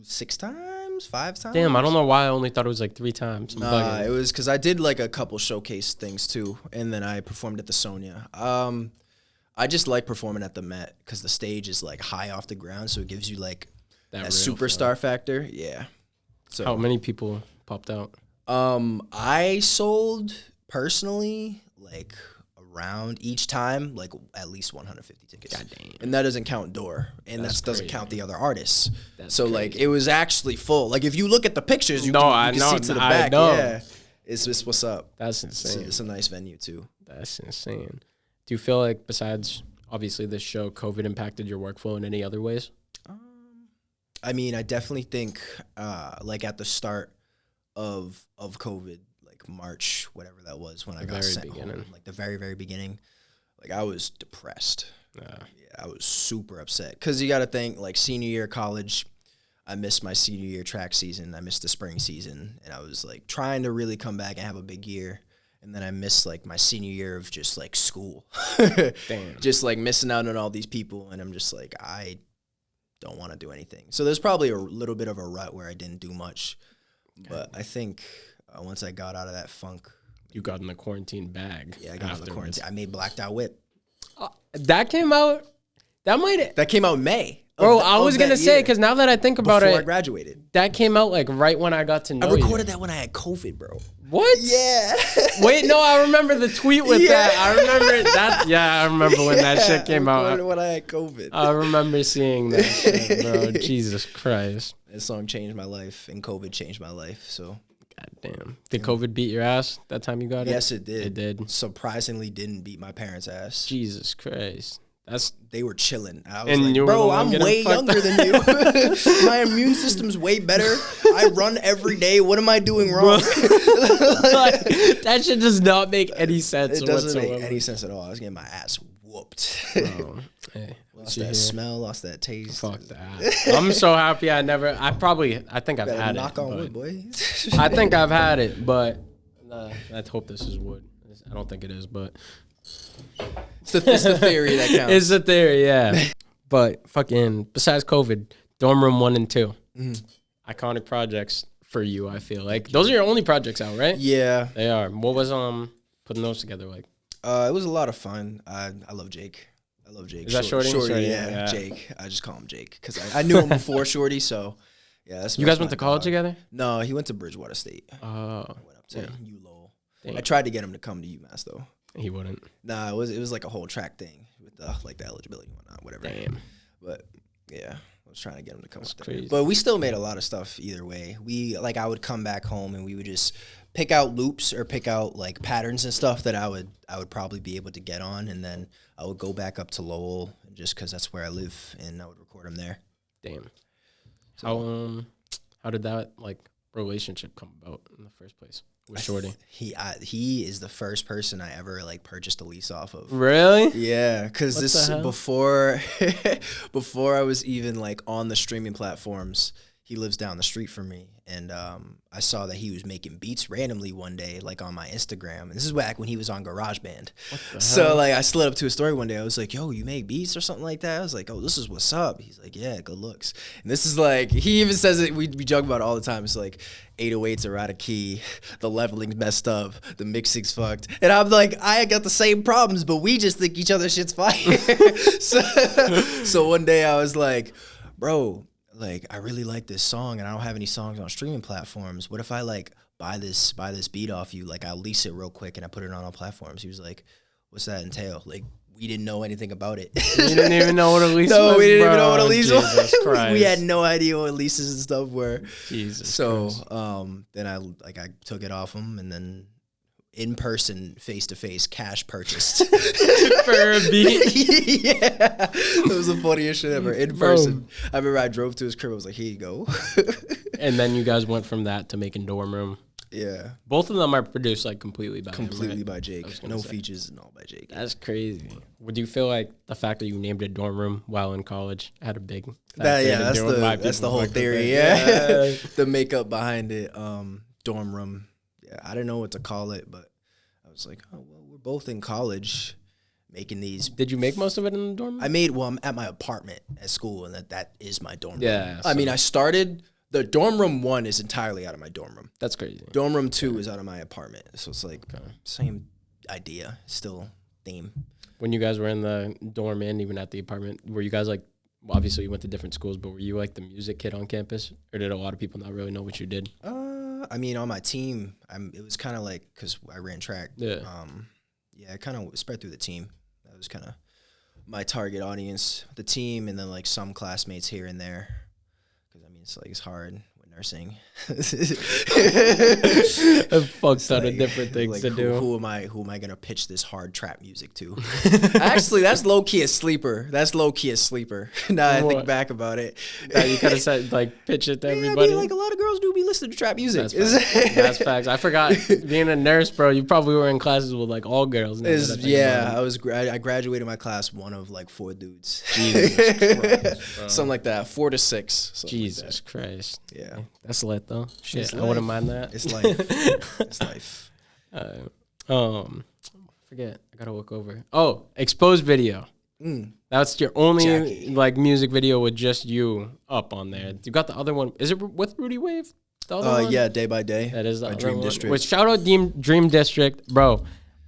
6 times, 5 times. Damn, I don't know why I only thought it was 3 times. Nah, it was because I did a couple showcase things too, and then I performed at the Sonia. I just like performing at the Met because the stage is high off the ground, so it gives you that superstar factor. Yeah. So how many people popped out? I sold personally around each time at least 150 tickets. God damn. And that doesn't count door, and that doesn't count the other artists. That's so crazy. it was actually full. If you look at the pictures, you can see to the back. Yeah, it's just what's up. That's insane. It's a nice venue too. That's insane. Do you feel like besides obviously this show, COVID impacted your workflow in any other ways? I mean, I definitely think at the start of COVID, March, whatever that was, when I got sent home, the very, very beginning, I was depressed. Yeah, I was super upset because you got to think senior year of college, I missed my senior year track season. I missed the spring season, and I was trying to really come back and have a big year. And then I missed my senior year of just school. Damn. Just missing out on all these people, and I'm just I don't want to do anything. So there's probably a little bit of a rut where I didn't do much, but I think once I got out of that funk, you got in the quarantine bag. Yeah, I got in the quarantine. I made Blacked Out Whip. That came out. That came out in May. Bro, I was gonna say because now that I think about it, before I graduated, that came out right when I got to know you. I recorded that when I had COVID, bro. What? Yeah. Wait, no, I remember the tweet with that. I remember that. Yeah, I remember when that shit came out. I recorded when I had COVID. I remember seeing that shit, bro. Jesus Christ. That song changed my life, and COVID changed my life. So. God damn. Did COVID beat your ass that time you got it? Yes, it did. It did. Surprisingly, didn't beat my parents' ass. Jesus Christ. They were chilling. I was bro, I'm way younger than you. My immune system's way better. I run every day. What am I doing wrong? That shit does not make any sense. It doesn't make any sense at all. I was getting my ass whooped. Bro, hey, lost that smell, lost that taste. Fuck that. I'm so happy I think I've had knock it. on wood, boy. I think I've had it, but I hope this is wood. I don't think it is, but it's the theory that counts. It's the theory, yeah. But besides COVID, Dorm Room 1 and 2, iconic projects for you. I feel those are your only projects out, right? Yeah, they are. What was putting those together like? It was a lot of fun. I love Jake. Is that Shorty? Shorty, yeah, Jake. I just call him Jake because I knew him before Shorty. So yeah, you guys went to college together? No, he went to Bridgewater State. Oh, I went up to ULowell. I tried to get him to come to UMass though. He wouldn't. Nah, it was a whole track thing with the eligibility and whatnot, whatever. Damn. But yeah, I was trying to get him to come. That's crazy. But we still made a lot of stuff either way. We I would come back home and we would just pick out loops or pick out patterns and stuff that I would probably be able to get on, and then I would go back up to Lowell just because that's where I live, and I would record them there. Damn. So, how did that relationship come about in the first place with Shorty? He is the first person I ever purchased a lease off of. Really? Yeah, because this before I was even on the streaming platforms. He lives down the street from me, and I saw that he was making beats randomly one day, on my Instagram. And this is back when he was on GarageBand. So I slid up to his story one day. I was like, "Yo, you make beats or something like that?" I was like, "Oh, this is what's up." He's like, "Yeah, good looks." And this is he even says it. We joke about it all the time. It's 808s are out of key, the leveling's messed up, the mixing's fucked, and I'm I got the same problems, but we just think each other's shit's fire. so one day I was like, "Bro, I really like this song and I don't have any songs on streaming platforms. What if I buy this beat off you? I'll lease it real quick and I put it on all platforms." He was like, "What's that entail?" We we didn't know anything about it. You didn't even know what a lease was. No, we didn't bro. even know what a lease was. Jesus Christ. We had no idea what leases and stuff were. Jesus. So Christ. then I took it off him, and then in person, face to face, cash purchased For a beat. Yeah, it was the funniest shit ever. In person, I remember I drove to his crib. I was like, "Here you go." And then you guys went from that to making Dorm Room. Yeah, Both of them are produced like completely by him, right? by Jake. No features and all by Jake. That's crazy. Would you feel like the fact that you named it Dorm Room while in college had a big that's the whole theory. Yeah, the makeup behind it. Dorm Room. Yeah, I didn't know what to call it, but I was like, oh well, we're both in college making these. Did you make most of it in the dorm room? I'm at my apartment at school, and that is my dorm room. Yeah. I mean, I started. The dorm room 1 is entirely out of my dorm room. That's crazy. Dorm room 2 is out of my apartment. So it's like same idea, still theme. When you guys were in the dorm and even at the apartment, were you guys like, well, obviously you went to different schools, but were you like the music kid on campus? Or did a lot of people not really know what you did? I mean, on my team, it was kind of like, because I ran track. Yeah. It kind of spread through the team. That was kind of my target audience, the team, and then like some classmates here and there. Because I mean, it's hard with nursing. A fuck ton of different things to do. Who am I gonna pitch this hard trap music to? Actually, that's low key a sleeper. Now I think back about it. Now you kind of said like pitch it to everybody. I mean, like a lot of girls do be listening to trap music. That's facts. I forgot. Being a nurse, bro, you probably were in classes with like all girls. I graduated my class one of like 4 dudes. Jesus Christ, bro. Something like that. 4 to 6. Jesus Christ. Yeah. That's lit though. Shit, I wouldn't mind that. It's life. It's life. Forget. I gotta look over. Oh, exposed video. That's your only Jackie. like music video with just you up on there. You got the other one. Is it with Rudy Wave? The other one? Yeah, Day by Day. That is the by other Dream one. District. Which shout out Dream District, bro.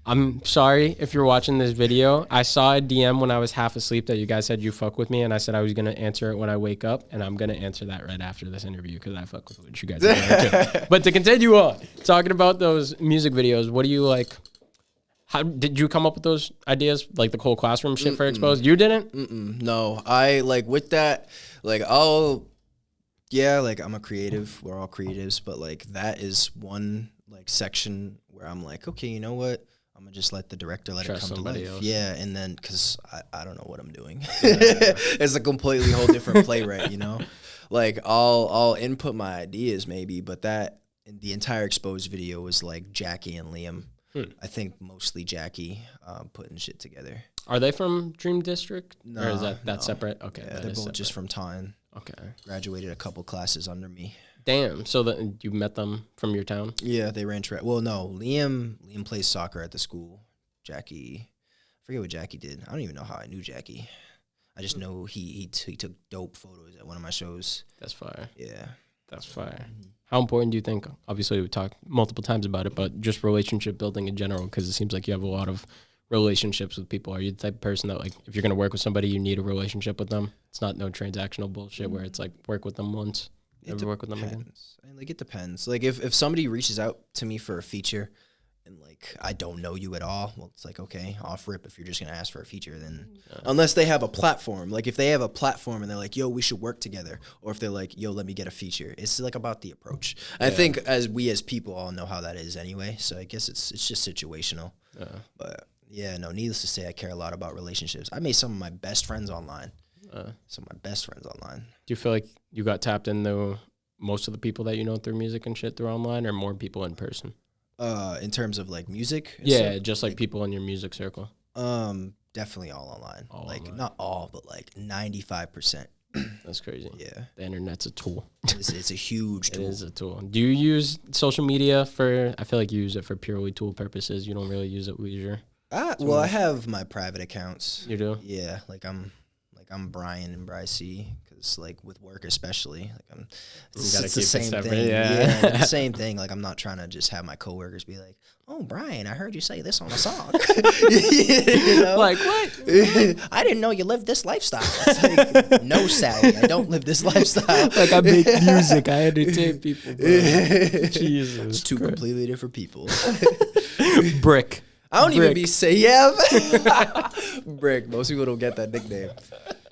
I'm sorry if you're watching this video. I saw a DM when I was half asleep that you guys said you fuck with me, and I said I was going to answer it when I wake up, and I'm going to answer that right after this interview because I fuck with what you guys said too. But to continue on, talking about those music videos, what do you like? How did you come up with those ideas, like the whole classroom shit for Exposed? You didn't? No, I like with that, like I'm a creative. We're all creatives, but like that is one like section where I'm like, okay, you know what? I'm gonna just let the director let it come to life. Else. Yeah, and then because I don't know what I'm doing. It's a completely whole different playwright, you know. Like I'll input my ideas maybe, but the entire Exposed video was like Jackie and Liam. I think mostly Jackie putting shit together. Are they from Dream District? No, or is that separate? Okay, yeah, they're both separate. just from Taunton. Okay, graduated a couple classes under me. Damn. So you met them from your town? Yeah, they ran track. Well, no, Liam plays soccer at the school. Jackie, I forget what Jackie did. I don't even know how I knew Jackie. I just know he took dope photos at one of my shows. That's fire. Yeah. That's fire. How important do you think, obviously we talked multiple times about it, but just relationship building in general, because it seems like you have a lot of relationships with people. Are you the type of person that, like, if you're going to work with somebody, you need a relationship with them? It's not no transactional bullshit where it's like work with them once, never work with them again? I mean, like, it depends. Like, if somebody reaches out to me for a feature and, like, I don't know you at all, well, it's like, okay, off rip. If you're just going to ask for a feature, then unless they have a platform. Like, if they have a platform and they're like, yo, we should work together. Or if they're like, yo, let me get a feature. It's, like, about the approach. I think as people all know how that is anyway. So I guess it's just situational. But, yeah, no, needless to say, I care a lot about relationships. I made some of my best friends online. Do you feel like you got tapped into most of the people that you know through music and shit through online, or more people in person? In terms of like music? Yeah, just like people in your music circle. Definitely all online. Not all, but like 95%. That's crazy. Yeah. The internet's a tool. It's a huge tool. It is a tool. Do you use social media I feel like you use it for purely tool purposes. You don't really use it leisure. Well, I have my private accounts. You do? Yeah, I'm Brian and Bri-C, because like with work especially, like it's the same thing. Yeah, the same thing. Like I'm not trying to just have my coworkers be like, "Oh, Brian, I heard you say this on a song." You know? Like what? I didn't know you lived this lifestyle. It's like, no, Sally, I don't live this lifestyle. Like I make music, I entertain people. Bro. Jesus, it's two completely different people. Brick. I don't Brick. even be saying, yeah. Brick. Most people don't get that nickname.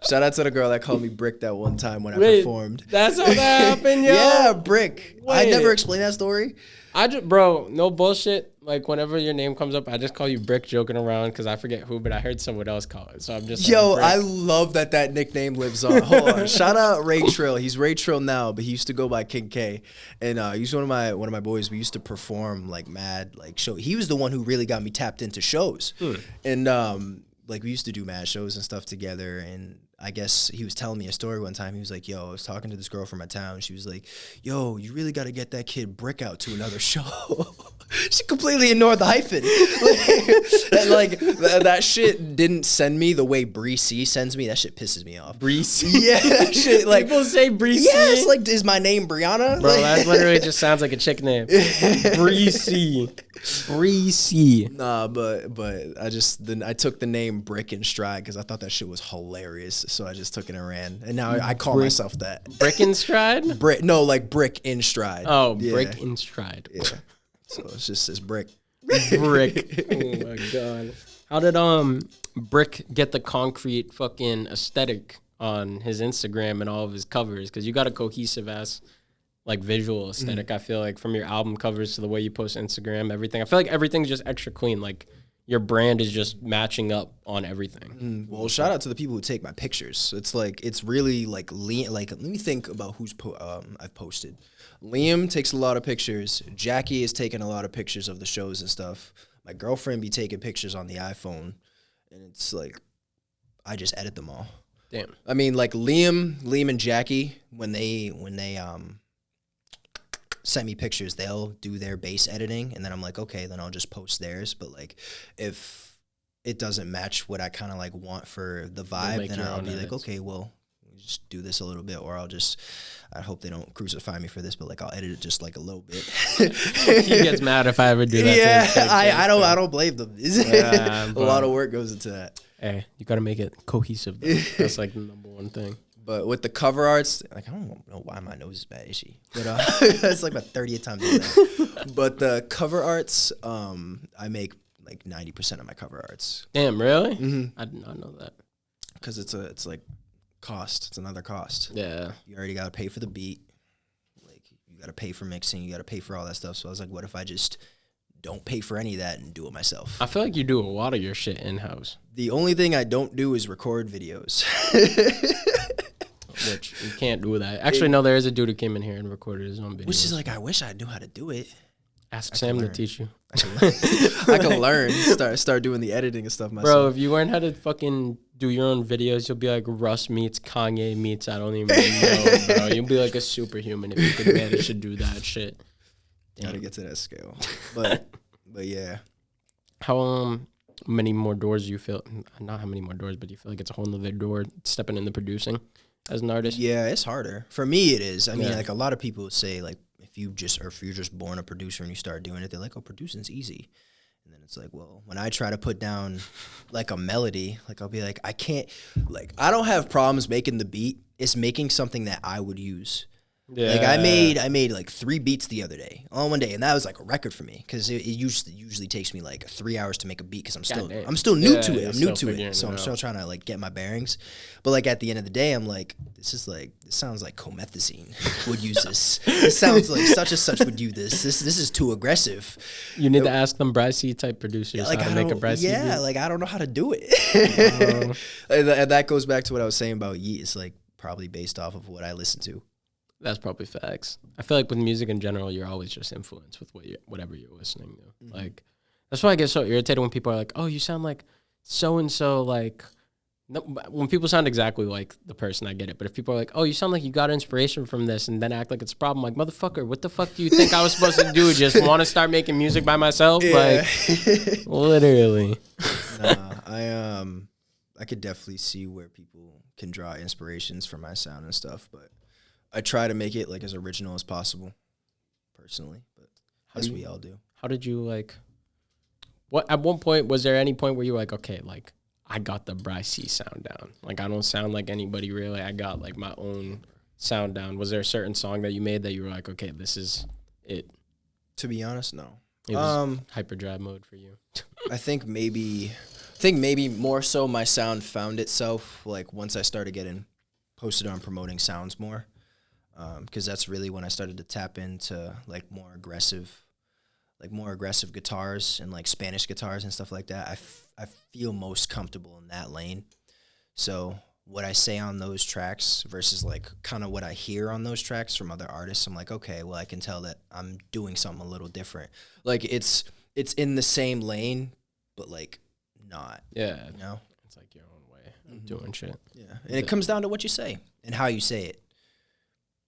Shout out to the girl that called me Brick that one time when I performed. That's how that happened, yo? Yeah, Brick. I Wait. never explained that story. Bro, no bullshit. Like, whenever your name comes up, I just call you Brick joking around because I forget who, but I heard someone else call it. So I'm just Yo, like, I love that nickname lives on. Hold on. Shout out Ray Trill. He's Ray Trill now, but he used to go by King K. And he's one of my boys. We used to perform like mad like show. He was the one who really got me tapped into shows. And like we used to do mad shows and stuff together. And I guess he was telling me a story one time. He was like, yo, I was talking to this girl from my town. She was like, yo, you really got to get that kid Brick out to another show. She completely ignored the hyphen. That shit didn't send me the way Bri-C sends me. That shit pisses me off. Bri-C? Yeah, that shit like. People say Bri-C? Yes, like, is my name Brianna? Bro, that literally just sounds like a chick name. Bri-C. Bri-C. Nah, but I took the name Brick in stride because I thought that shit was hilarious. So I just took it and ran. And now I call myself that. Brick in stride? Brick, no, like Brick in stride. Oh, yeah. Brick in stride. Yeah. So it's just this Brick. Brick. Oh my god. How did Brick get the concrete fucking aesthetic on his Instagram and all of his covers? Because you got a cohesive ass like visual aesthetic. I feel like from your album covers to the way you post Instagram, everything. I feel like everything's just extra clean. Like your brand is just matching up on everything. Well, shout out to the people who take my pictures. It's like it's really like let me think about who's I've posted. Liam takes a lot of pictures. Jackie is taking a lot of pictures of the shows and stuff. My girlfriend be taking pictures on the iPhone, and it's like I just edit them all. Damn. I mean, like Liam and Jackie when they send me pictures, they'll do their base editing, and then I'm like, okay, then I'll just post theirs. But like, if it doesn't match what I kind of like want for the vibe, then I'll be like, okay, well, just do this a little bit, or I hope they don't crucify me for this, but like I'll edit it just like a little bit. He gets mad if I ever do that. Yeah, I don't blame them. Yeah, a lot of work goes into that. Hey, you got to make it cohesive, though. That's like the number one thing. But with the cover arts, like I don't know why my nose is bad, itchy. But it's like my 30th time doing that. But the cover arts, I make like 90% of my cover arts. Damn, really? Mm-hmm. I did not know that. Because it's like cost. It's another cost. Yeah. You already got to pay for the beat. Like you got to pay for mixing. You got to pay for all that stuff. So I was like, what if I just don't pay for any of that and do it myself? I feel like you do a lot of your shit in-house. The only thing I don't do is record videos. Which you can't do that. Actually, no, there is a dude who came in here and recorded his own video. Which is like, I wish I knew how to do it. Ask Sam to teach you. I can learn. Start doing the editing and stuff myself. Bro, if you learn how to fucking do your own videos, you'll be like Russ meets Kanye meets I don't even know, bro. You'll be like a superhuman if you could manage to do that shit. Gotta get to that scale. But yeah. How many more doors do you feel? Not how many more doors, but do you feel like it's a whole nother door stepping into producing as an artist? Yeah, it's harder. For me, it is. I mean, Yeah. like a lot of people say, like if you're just born a producer and you start doing it, they're like, oh, producing's easy. And then it's like, well, when I try to put down like a melody, like I'll be like, I can't, like I don't have problems making the beat. It's making something that I would use. Yeah. Like I made like 3 beats the other day, all in one day, and that was like a record for me because it usually takes me like 3 hours to make a beat because I'm still new to it. I'm new to it, so I'm still trying to like get my bearings. But like at the end of the day, I'm like, this sounds like comethazine would use this. This sounds like such and such would do this. This is too aggressive. You need to ask them Bri-C type producers Like how to make a Bri-C yeah, beat. like I don't know how to do it. And that goes back to what I was saying about Yeet. It's like probably based off of what I listen to. That's probably facts. I feel like with music in general, you're always just influenced with whatever you're listening to. Mm-hmm. Like, that's why I get so irritated when people are like, oh, you sound like so-and-so, like, no, when people sound exactly like the person, I get it. But if people are like, oh, you sound like you got inspiration from this and then act like it's a problem, like, motherfucker, what the fuck do you think I was supposed to do? Just want to start making music by myself? Yeah. Like, literally. Nah, I could definitely see where people can draw inspirations from my sound and stuff, but I try to make it like as original as possible, personally. But as we all do. How did you like? What at one point was there any point where you were like, okay, like I got the Bri-C sound down. Like I don't sound like anybody really. I got like my own sound down. Was there a certain song that you made that you were like, okay, this is it? To be honest, no. It was hyperdrive mode for you. I think maybe more so my sound found itself like once I started getting posted on promoting sounds more, because that's really when I started to tap into like more aggressive guitars and like Spanish guitars and stuff like that. I feel most comfortable in that lane. So what I say on those tracks versus like kind of what I hear on those tracks from other artists, I'm like, okay, well, I can tell that I'm doing something a little different. Like it's in the same lane, but like not. Yeah. You know? It's like your own way of doing shit. Yeah. And it comes down to what you say and how you say it.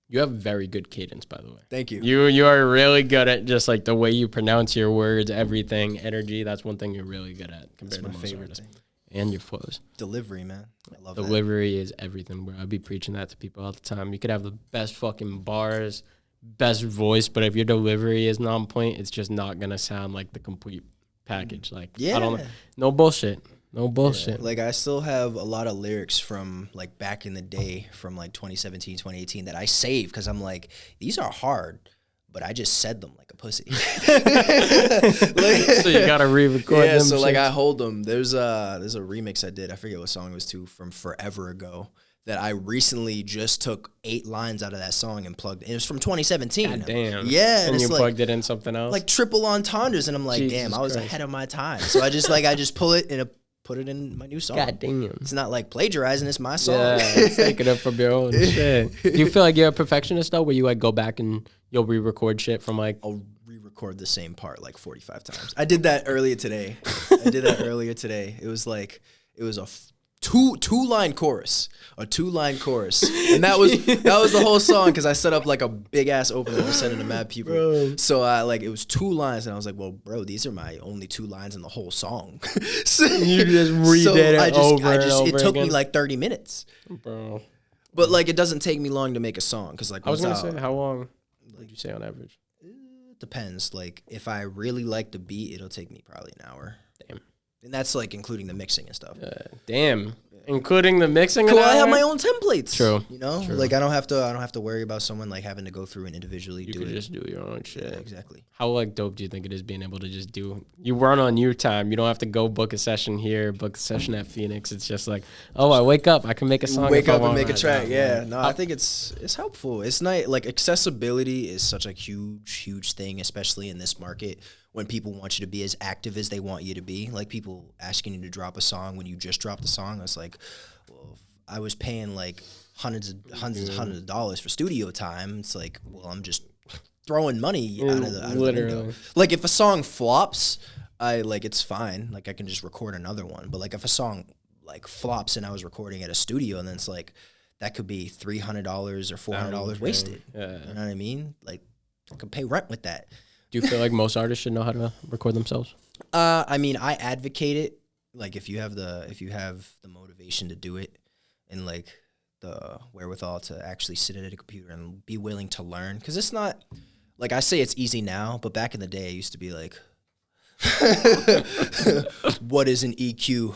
You have very good cadence, by the way. Thank you. You are really good at just like the way you pronounce your words, everything, energy. That's one thing you're really good at compared to most artists. Thing. And your flows. Delivery, man. I love Delivery is everything, bro. I be preaching that to people all the time. You could have the best fucking bars, best voice, but if your delivery is not on point, it's just not gonna sound like the complete package. Like, yeah. I don't know. No bullshit. No bullshit. Yeah. Like, I still have a lot of lyrics from, like, back in the day, from, like, 2017, 2018, that I save because I'm like, these are hard, but I just said them like a pussy. So you got to re-record them. So, like, I hold them. There's a remix I did. I forget what song it was to from forever ago that I recently just took 8 lines out of that song and plugged. It was from 2017. God damn. Yeah. And you like, plugged it in something else? Like triple entendres. And I'm like, Jesus damn, I was Christ. ahead of my time. So I just pull it and put it in my new song. God damn. It's not like plagiarizing. It's my song. Yeah, it's taking it from your own shit. Do you feel like you're a perfectionist, though, where you, like, go back and you'll re-record shit from, like... I'll re-record the same part, like, 45 times. I did that earlier today. It was like, it was a two-line chorus. A 2-line chorus. And that was the whole song, because I set up, like, a big-ass opener. I was sending to mad people. Bro. So, it was 2 lines, and I was like, well, bro, these are my only 2 lines in the whole song. So, you just redid it over and over It took again? me, like, 30 minutes. Bro. But, like, it doesn't take me long to make a song, because, like, I was going to say, how long would you say on average? It depends. Like, if I really like the beat, it'll take me probably an hour. Damn. And that's, like, including the mixing and stuff. Damn. Including the mixing. Cool. I have my own templates. True. You know, True. Like I don't have to worry about someone like having to go through and individually do it. You could just do your own shit. Yeah, exactly. How like dope do you think it is being able to just do? You run on your time. You don't have to go book a session here, book a session at Phoenix. It's just like, oh, I wake up, I can make a song. Wake up and make a track. Yeah. No, I think it's helpful. It's nice. Like accessibility is such a huge thing, especially in this market. When people want you to be as active as they want you to be, like people asking you to drop a song when you just dropped a song, it's like, well, I was paying like hundreds of dollars for studio time. It's like, well, I'm just throwing money out of the window. Like if a song flops, it's fine. Like I can just record another one. But like if a song like flops and I was recording at a studio, and then it's like that could be $300 or $400 wasted. Yeah. You know what I mean? Like I could pay rent with that. Do you feel like most artists should know how to record themselves? I mean, I advocate it. Like if you have the motivation to do it and like the wherewithal to actually sit at a computer and be willing to learn, because it's not like I say it's easy now, but back in the day I used to be like, what is an EQ?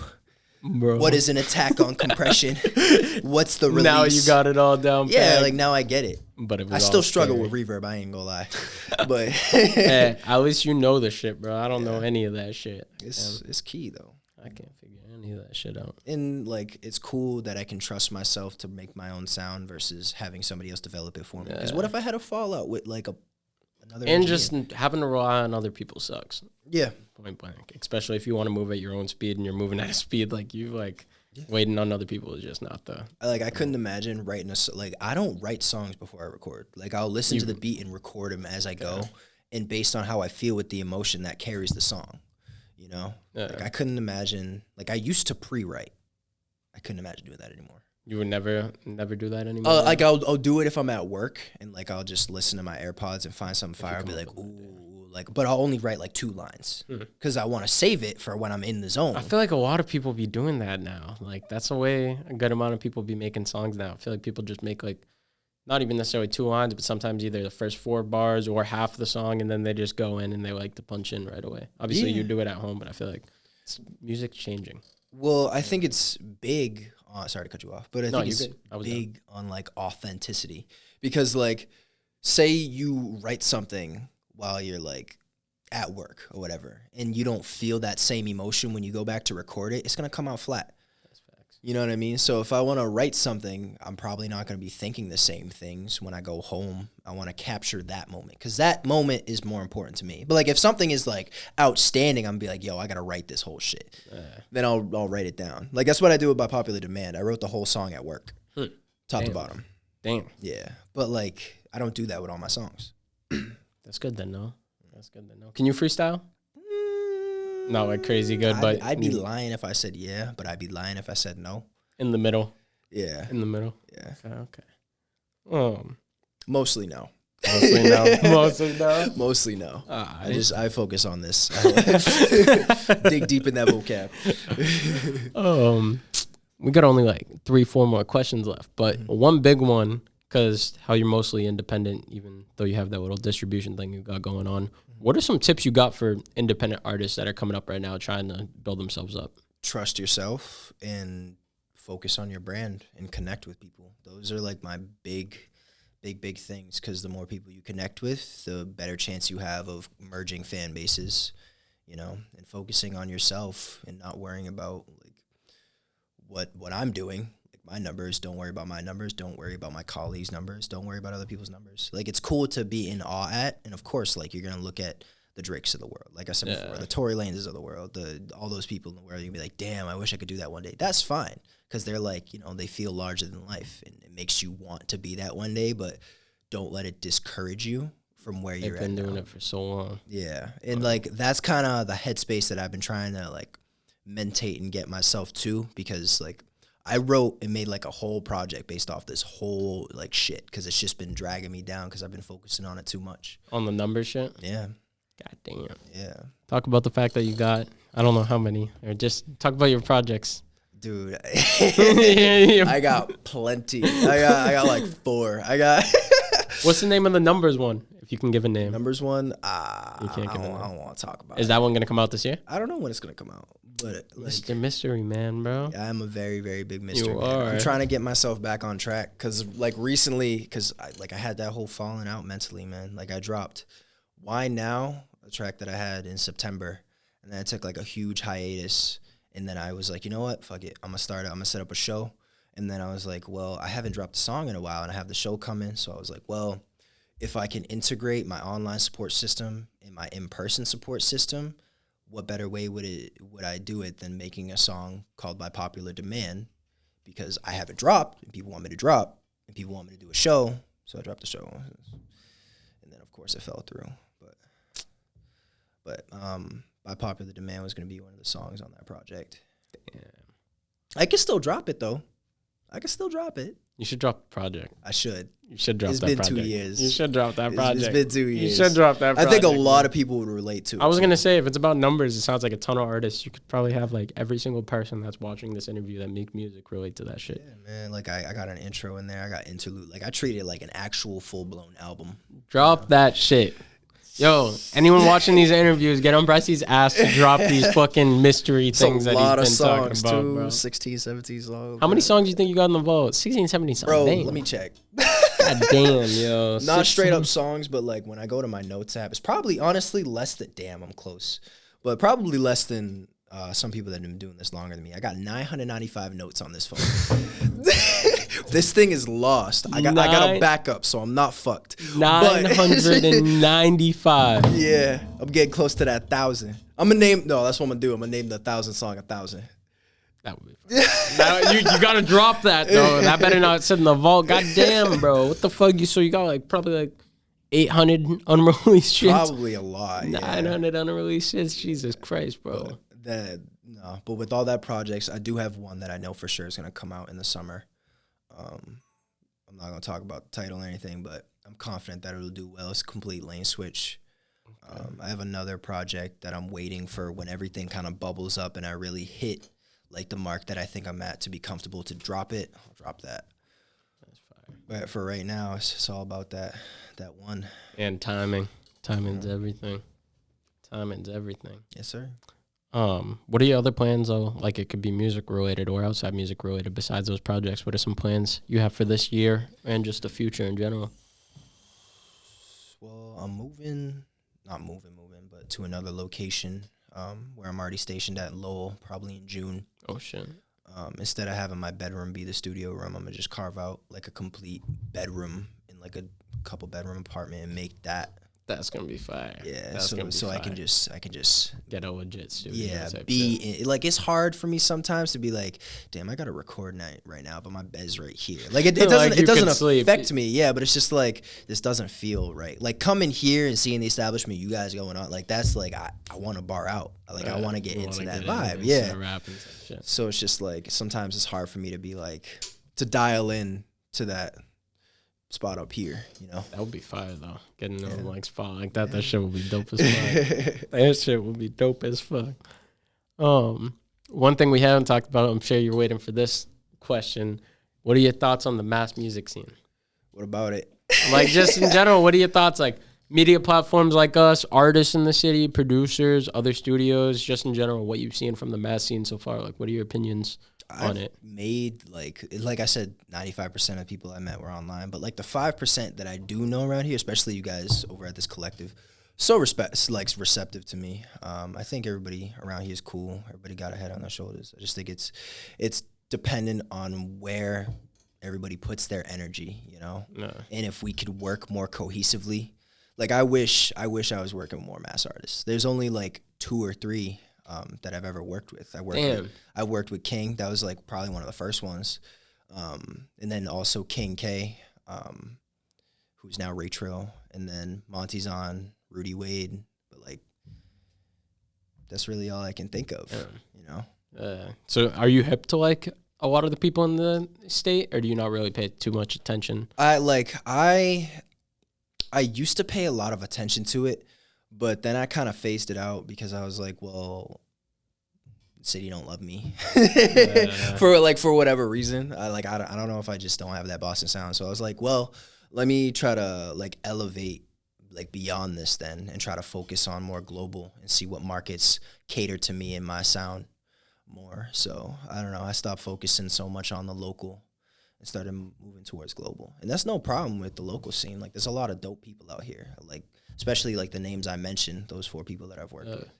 Bro. What is an attack on compression? What's the release? Now you got it all down. Yeah, like now I get it. But I still struggle with reverb. I ain't gonna lie, but hey, at least you know the shit, bro. I don't know any of that shit. It's key though. I can't figure any of that shit out. And like, it's cool that I can trust myself to make my own sound versus having somebody else develop it for me. Because what if I had a fallout with like another and engineer? Just having to rely on other people sucks. Yeah, point blank. Especially if you want to move at your own speed and you're moving at a speed like you like. Yeah. Waiting on other people is just not the... Like, I couldn't imagine writing like, I don't write songs before I record. Like, I'll listen to the beat and record them as I go, and based on how I feel with the emotion that carries the song, you know? Like, I couldn't imagine... Like, I used to pre-write. I couldn't imagine doing that anymore. You would never do that anymore? Like, I'll do it if I'm at work, and, like, I'll just listen to my AirPods and find something fire. I'll be like, ooh... Like, but I'll only write like 2 lines because I want to save it for when I'm in the zone. I feel like a lot of people be doing that now. Like that's the way a good amount of people be making songs now. I feel like people just make like not even necessarily 2 lines, but sometimes either the first 4 bars or half the song, and then they just go in and they like to punch in right away. Obviously, you do it at home, but I feel like music's changing. Well, I think it's big. Sorry to cut you off, but I think it's big done. on like authenticity, because like say you write something while you're like at work or whatever, and you don't feel that same emotion when you go back to record it, it's going to come out flat. That's facts. You know what I mean? So if I want to write something, I'm probably not going to be thinking the same things when I go home. I want to capture that moment because that moment is more important to me. But like if something is like outstanding, I'm gonna be like, yo, I got to write this whole shit. Then I'll write it down. Like that's what I do by popular demand. I wrote the whole song at work, top to bottom. Damn. Yeah. But like I don't do that with all my songs. That's good then, no? That's good then, no? Can you freestyle? Not like crazy good, but... I'd be lying if I said yeah, but I'd be lying if I said no. In the middle? Yeah. In the middle? Yeah. Okay. Mostly no. Mostly no. Mostly no? Mostly no. I focus on this. Dig deep in that vocab. We got only like 3-4 more questions left, but one big one, because how you're mostly independent, even though you have that little distribution thing you got going on. What are some tips you got for independent artists that are coming up right now trying to build themselves up? Trust yourself and focus on your brand and connect with people. Those are like my big things, because the more people you connect with, the better chance you have of merging fan bases, you know, and focusing on yourself and not worrying about like what I'm doing. My numbers, don't worry about my numbers, don't worry about my colleagues' numbers, don't worry about other people's numbers. Like, it's cool to be in awe at, and of course, like, you're going to look at the Drakes of the world, like I said before, the Tory Lanez's of the world, all those people in the world, you'll be like, damn, I wish I could do that one day. That's fine, because they're like, you know, they feel larger than life, and it makes you want to be that one day, but don't let it discourage you from where you're at. They've been doing it for so long. Yeah, and like, that's kind of the headspace that I've been trying to, like, mentate and get myself to, because, like, I wrote and made like a whole project based off this whole like shit, because it's just been dragging me down because I've been focusing on it too much. On the number shit? Yeah. God damn. Yeah. Talk about the fact that you got, I don't know how many, or just talk about your projects. Dude, I got plenty. I got like 4. What's the name of the numbers one? If you can give a name. Numbers one? You can't give a name. I don't want to talk about it. Is that one going to come out this year? I don't know when it's going to come out. But like, Mr. Mystery Man, bro. I'm a very, very big mystery You man. are. I'm trying to get myself back on track, because like recently, because I had that whole falling out mentally, man. Like I dropped Why Now, a track that I had in September, and then I took like a huge hiatus, and then I was like, you know what, fuck it, I'm gonna set up a show. And then I was like, well, I haven't dropped a song in a while, and I have the show coming, so I was like, well, if I can integrate my online support system and my in-person support system, what better way would I do it than making a song called By Popular Demand? Because I have it dropped, and people want me to drop, and people want me to do a show, so I dropped the show. And then, of course, it fell through. But By Popular Demand was going to be one of the songs on that project. Damn. I can still drop it, though. I can still drop it. You should drop a project. I should. You should drop that project. It's been 2 years. You should drop that project. It's been 2 years. You should drop that project. I think a lot of people would relate to it. I was going to say, if it's about numbers, it sounds like a ton of artists. You could probably have like every single person that's watching this interview that make music relate to that shit. Yeah, man. Like I got an intro in there. I got interlude. Like I treat it like an actual full-blown album. Drop that shit. Yo, anyone watching these interviews, get on Bri-C's ass to drop these fucking mystery things that he's been talking about, too, bro. 16, 17 songs. How many songs do you think you got in the vault? 16, 17 songs. Bro, damn. let me check. God damn, yo. Not 16. Straight up songs, but like when I go to my notes app, it's probably honestly less than, damn, I'm close. But probably less than some people that have been doing this longer than me. I got 995 notes on this phone. This thing is lost. I got a backup, so I'm not fucked. 995. Yeah, I'm getting close to that 1,000. I'm gonna name. No, that's what I'm gonna do. I'm gonna name the 1,000 song 1,000. That would be fun. you gotta drop that though. That better not sit in the vault. God damn, bro. What the fuck? So you got like probably like 800 unreleased shit. Probably a lot. 900 unreleased shits. Jesus Christ, bro. But with all that projects, I do have one that I know for sure is gonna come out in the summer. I'm not going to talk about the title or anything, but I'm confident that it'll do well. It's a complete lane switch. I have another project that I'm waiting for when everything kind of bubbles up and I really hit like the mark that I think I'm at to be comfortable to drop it. I'll drop that. That's fire. But for right now, it's all about that one. And timing. Timing's everything. Timing's everything. Yes, sir. What are your other plans though? Like it could be music related or outside music related besides those projects. What are some plans you have for this year and just the future in general? Well, I'm moving not moving, but to another location where I'm already stationed at Lowell, probably in June. Oh, shit. Instead of having my bedroom be the studio room, I'm going to just carve out like a complete bedroom in like a couple bedroom apartment and make that. That's gonna be fire. Yeah, that's gonna be so fire. I can just get a legit studio. Yeah, be in, like it's hard for me sometimes to be like, damn, I gotta record night right now, but my bed's right here. Like it doesn't like it doesn't affect me. Yeah, but it's just like this doesn't feel right. Like coming here and seeing the establishment, you guys going on, like that's like I want to bar out. Like I want to get into that vibe. Yeah. So it's just like sometimes it's hard for me to be like to dial in to that spot up here, you know. That would be fire though. Getting in like spot like that, that shit would be dope as fuck. That shit would be dope as fuck. One thing we haven't talked about, I'm sure you're waiting for this question. What are your thoughts on the mass music scene? What about it? Like just in general, what are your thoughts? Like media platforms like us, artists in the city, producers, other studios, just in general, what you've seen from the mass scene so far. Like what are your opinions on it? Made like I said, 95% of people I met were online, but like the 5% that I do know around here, especially you guys over at this collective, so receptive to me. I think everybody around here is cool. Everybody got a head on their shoulders. I just think it's dependent on where everybody puts their energy, you know. No. And if we could work more cohesively, like I wish I was working with more mass artists. There's only like 2 or 3 that I've ever worked with. I worked with King. That was like probably one of the first ones. And then also King K, who's now Ray Trill. And then Monty's on, Rudy Wade. But like, that's really all I can think of, you know? So are you hip to like a lot of the people in the state, or do you not really pay too much attention? I used to pay a lot of attention to it. But then I kind of phased it out because I was like, well, the city don't love me for whatever reason. I don't know if I just don't have that Boston sound. So I was like, well, let me try to like elevate like beyond this then and try to focus on more global and see what markets cater to me and my sound more. So I don't know. I stopped focusing so much on the local and started moving towards global. And that's no problem with the local scene. Like there's a lot of dope people out here. Like, especially like the names I mentioned, those 4 people that I've worked with.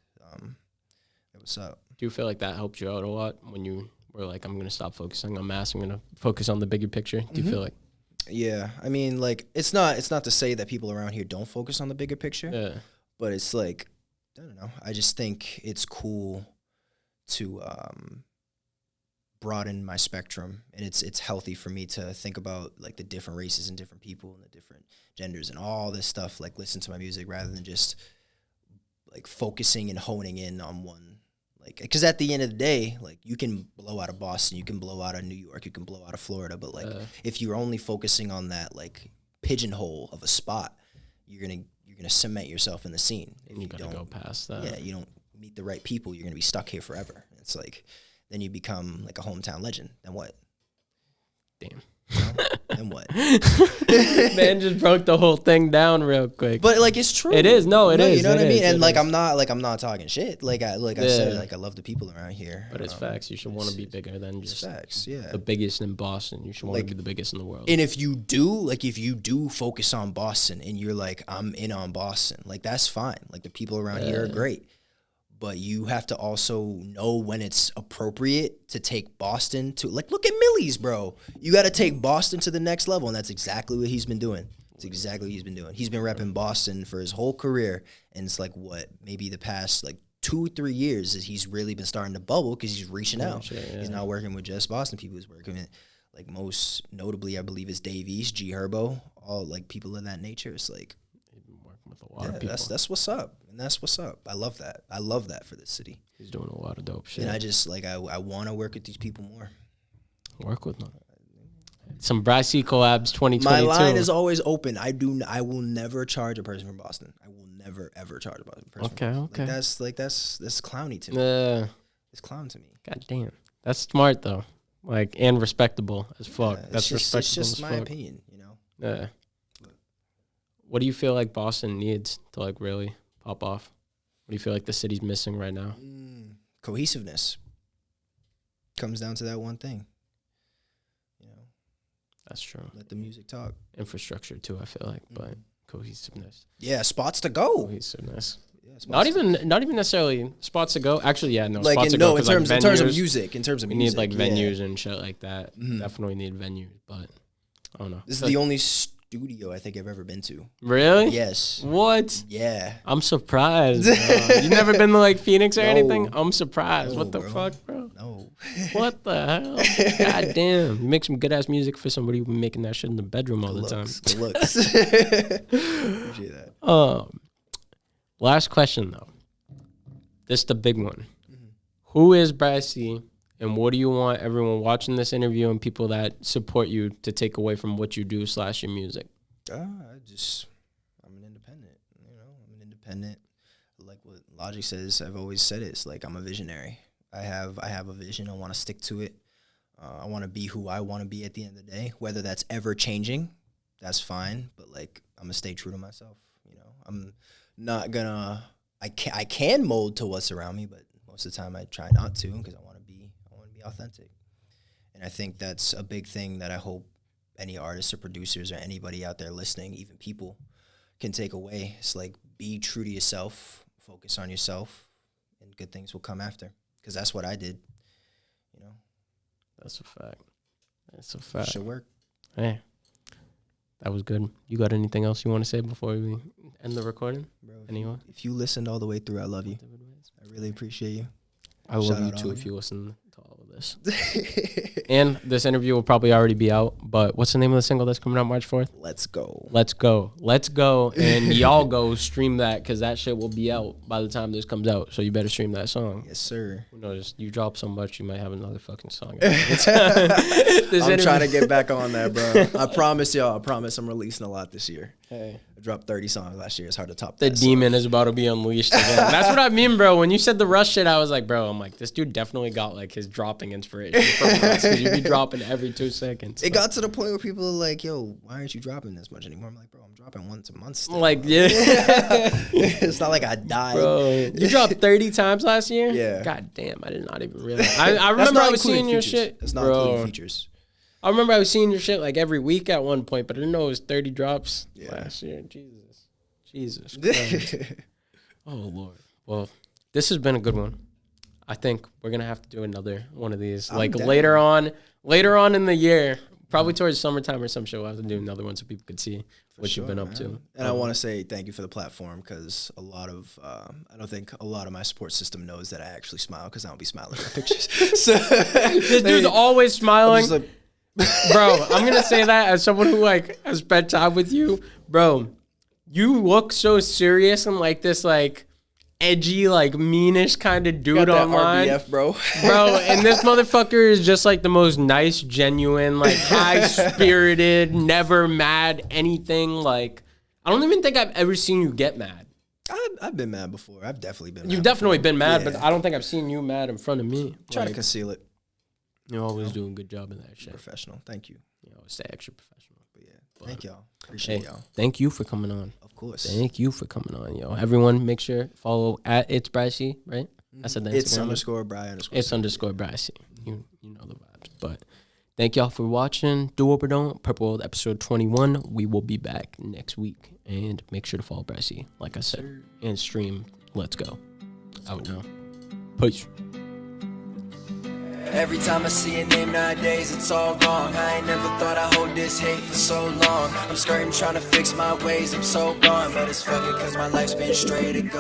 What's up? Do you feel like that helped you out a lot when you were like, I'm going to stop focusing on mass, I'm going to focus on the bigger picture? Do you feel like? Yeah. I mean, like, it's not to say that people around here don't focus on the bigger picture, but it's like, I don't know. I just think it's cool to broaden my spectrum, and it's healthy for me to think about like the different races and different people and the different genders and all this stuff, like listen to my music rather than just like focusing and honing in on one, like, because at the end of the day, like you can blow out of Boston, you can blow out of New York, you can blow out of Florida, but like if you're only focusing on that like pigeonhole of a spot, you're gonna cement yourself in the scene. If you don't go past that, yeah, you don't meet the right people, you're gonna be stuck here forever. It's like then you become like a hometown legend. Then what? Damn. You know? Then what? Man just broke the whole thing down real quick. But like it's true. It is. No, it is. You know what I mean? And like is. I'm not talking shit. Like I said, like I love the people around here. But it's facts. You should want to be bigger than just facts. Yeah. The biggest in Boston. You should want to be the biggest in the world. And if you do focus on Boston and you're like, I'm in on Boston, like that's fine. Like the people around here are great. But you have to also know when it's appropriate to take Boston to, like, look at Millie's, bro. You got to take Boston to the next level, and that's exactly what he's been doing. It's exactly what he's been doing. He's been repping Boston for his whole career, and it's like, what, maybe the past, like, 2-3 years is he's really been starting to bubble because he's reaching out. Sure, yeah. He's not working with just Boston people. He's working with, like, most notably, I believe, is Dave East, G Herbo, all, like, people of that nature. It's like, with a lot of people. That's what's up. And that's what's up. I love that. I love that for this city. He's doing a lot of dope shit. And I just like I want to work with these people more. Work with them. Some Bri-C collabs 2022. My line is always open. I will never charge a person from Boston. I will never ever charge a person. Okay. Like that's clowny to me. It's clown to me. God damn. That's smart though. Like and respectable as fuck. That's respectable. It's just my opinion, you know. Yeah. What do you feel like Boston needs to like really pop off? What do you feel like the city's missing right now? Cohesiveness. Comes down to that one thing. You know. That's true. Let the music talk. Infrastructure too, I feel like, but Cohesiveness. Yeah, spots to go. Cohesiveness. Yeah, Not even necessarily spots to go. Actually, yeah, no. Like spots to no, go, in terms like in terms of venues, music, in terms of we music, need like venues and shit like that. Mhm. Definitely need venues, but I don't know. This is the only studio I think I've ever been to. Really? Yes. What? Yeah. I'm surprised. Bro. You never been to like Phoenix or No. anything? I'm surprised. No, what the bro. fuck, bro? No. What the hell? God damn. You make some good ass music for somebody who been making that shit in the bedroom all the time. Good looks. Appreciate that. Last question though. This is the big one. Who is Bri-C, and what do you want everyone watching this interview and people that support you to take away from what you do / your music? I'm an independent. I'm an independent. Like what Logic says, I've always said it. It's like I'm a visionary. I have a vision. I want to stick to it. I want to be who I want to be at the end of the day. Whether that's ever changing, that's fine. But like I'm gonna stay true to myself. I'm not gonna. I can mold to what's around me, but most of the time I try not to because I want to be authentic. And I think that's a big thing that I hope any artists or producers or anybody out there listening, even people, can take away. It's like be true to yourself, focus on yourself, and good things will come after. Because that's what I did. That's a fact. That's a fact. Should work. Hey, that was good. You got anything else you want to say before we end the recording? Bro, Anyone? if you listened all the way through, I love you. I really appreciate you. I love Shout you out too all if of you. you listen to all of this. And this interview will probably already be out, but what's the name of the single that's coming out March 4th? Let's go. Let's go. Let's go. And y'all go stream that because that shit will be out by the time this comes out. So you better stream that song. Yes, sir. Who knows? You drop so much, you might have another fucking song. I'm trying to get back on that, bro. I promise y'all. I promise I'm releasing a lot this year. Hey. I dropped 30 songs last year. It's hard to top The that. demon is about to be unleashed again. That's what I mean, bro. When you said the Russ shit, I was like, bro, I'm like, this dude definitely got like his dropping inspiration from Russ because you be dropping every 2 seconds. It got to the point where people are like, yo, why aren't you dropping this much anymore? I'm like, bro, I'm dropping once a month still. Like, yeah. It's not like I died. Bro, you dropped 30 times last year? Yeah. God damn, I did not even realize. I remember I was seeing your shit. It's not including features. I remember I was seeing your shit like every week at one point, but I didn't know it was 30 drops last year. Jesus Christ. Oh, Lord. Well, this has been a good one. I think we're going to have to do another one of these. I'm like down. later on in the year, probably towards summertime or some shit, we'll have to do another one so people could see what you've been up to. And I want to say thank you for the platform because a lot of, I don't think a lot of my support system knows that I actually smile because I don't be smiling in my pictures. So, This dude's always smiling. I'm just like, Bro, I'm going to say that as someone who like has spent time with you. Bro, you look so serious and like this like edgy, like meanish kind of dude got that online. RBF, bro. Bro, and this motherfucker is just like the most nice, genuine, like high-spirited, never mad, anything. Like, I don't even think I've ever seen you get mad. I've been mad before. I've definitely been mad. You've definitely been mad, Yeah. but I don't think I've seen you mad in front of me. Try to Like, conceal it. you're always doing a good job in that shit. Professional. Thank you. You always stay extra professional. But yeah, thank y'all. Appreciate y'all. Thank you for coming on. Of course. Thank you for coming on, yo. Everyone, make sure follow at It's Bri-C, right? I said that. It's Instagram. _Bri_. It's _Bri-C. You know the vibes. But thank y'all for watching. Do or don't. Purple World episode 21. We will be back next week. And make sure to follow Bri-C, like I said. And stream Let's Go. Out now. Peace. Every time I see a name nowadays, it's all wrong. I ain't never thought I'd hold this hate for so long. I'm skirting, trying to fix my ways, I'm so gone. But it's fucking cause my life's been straight to go.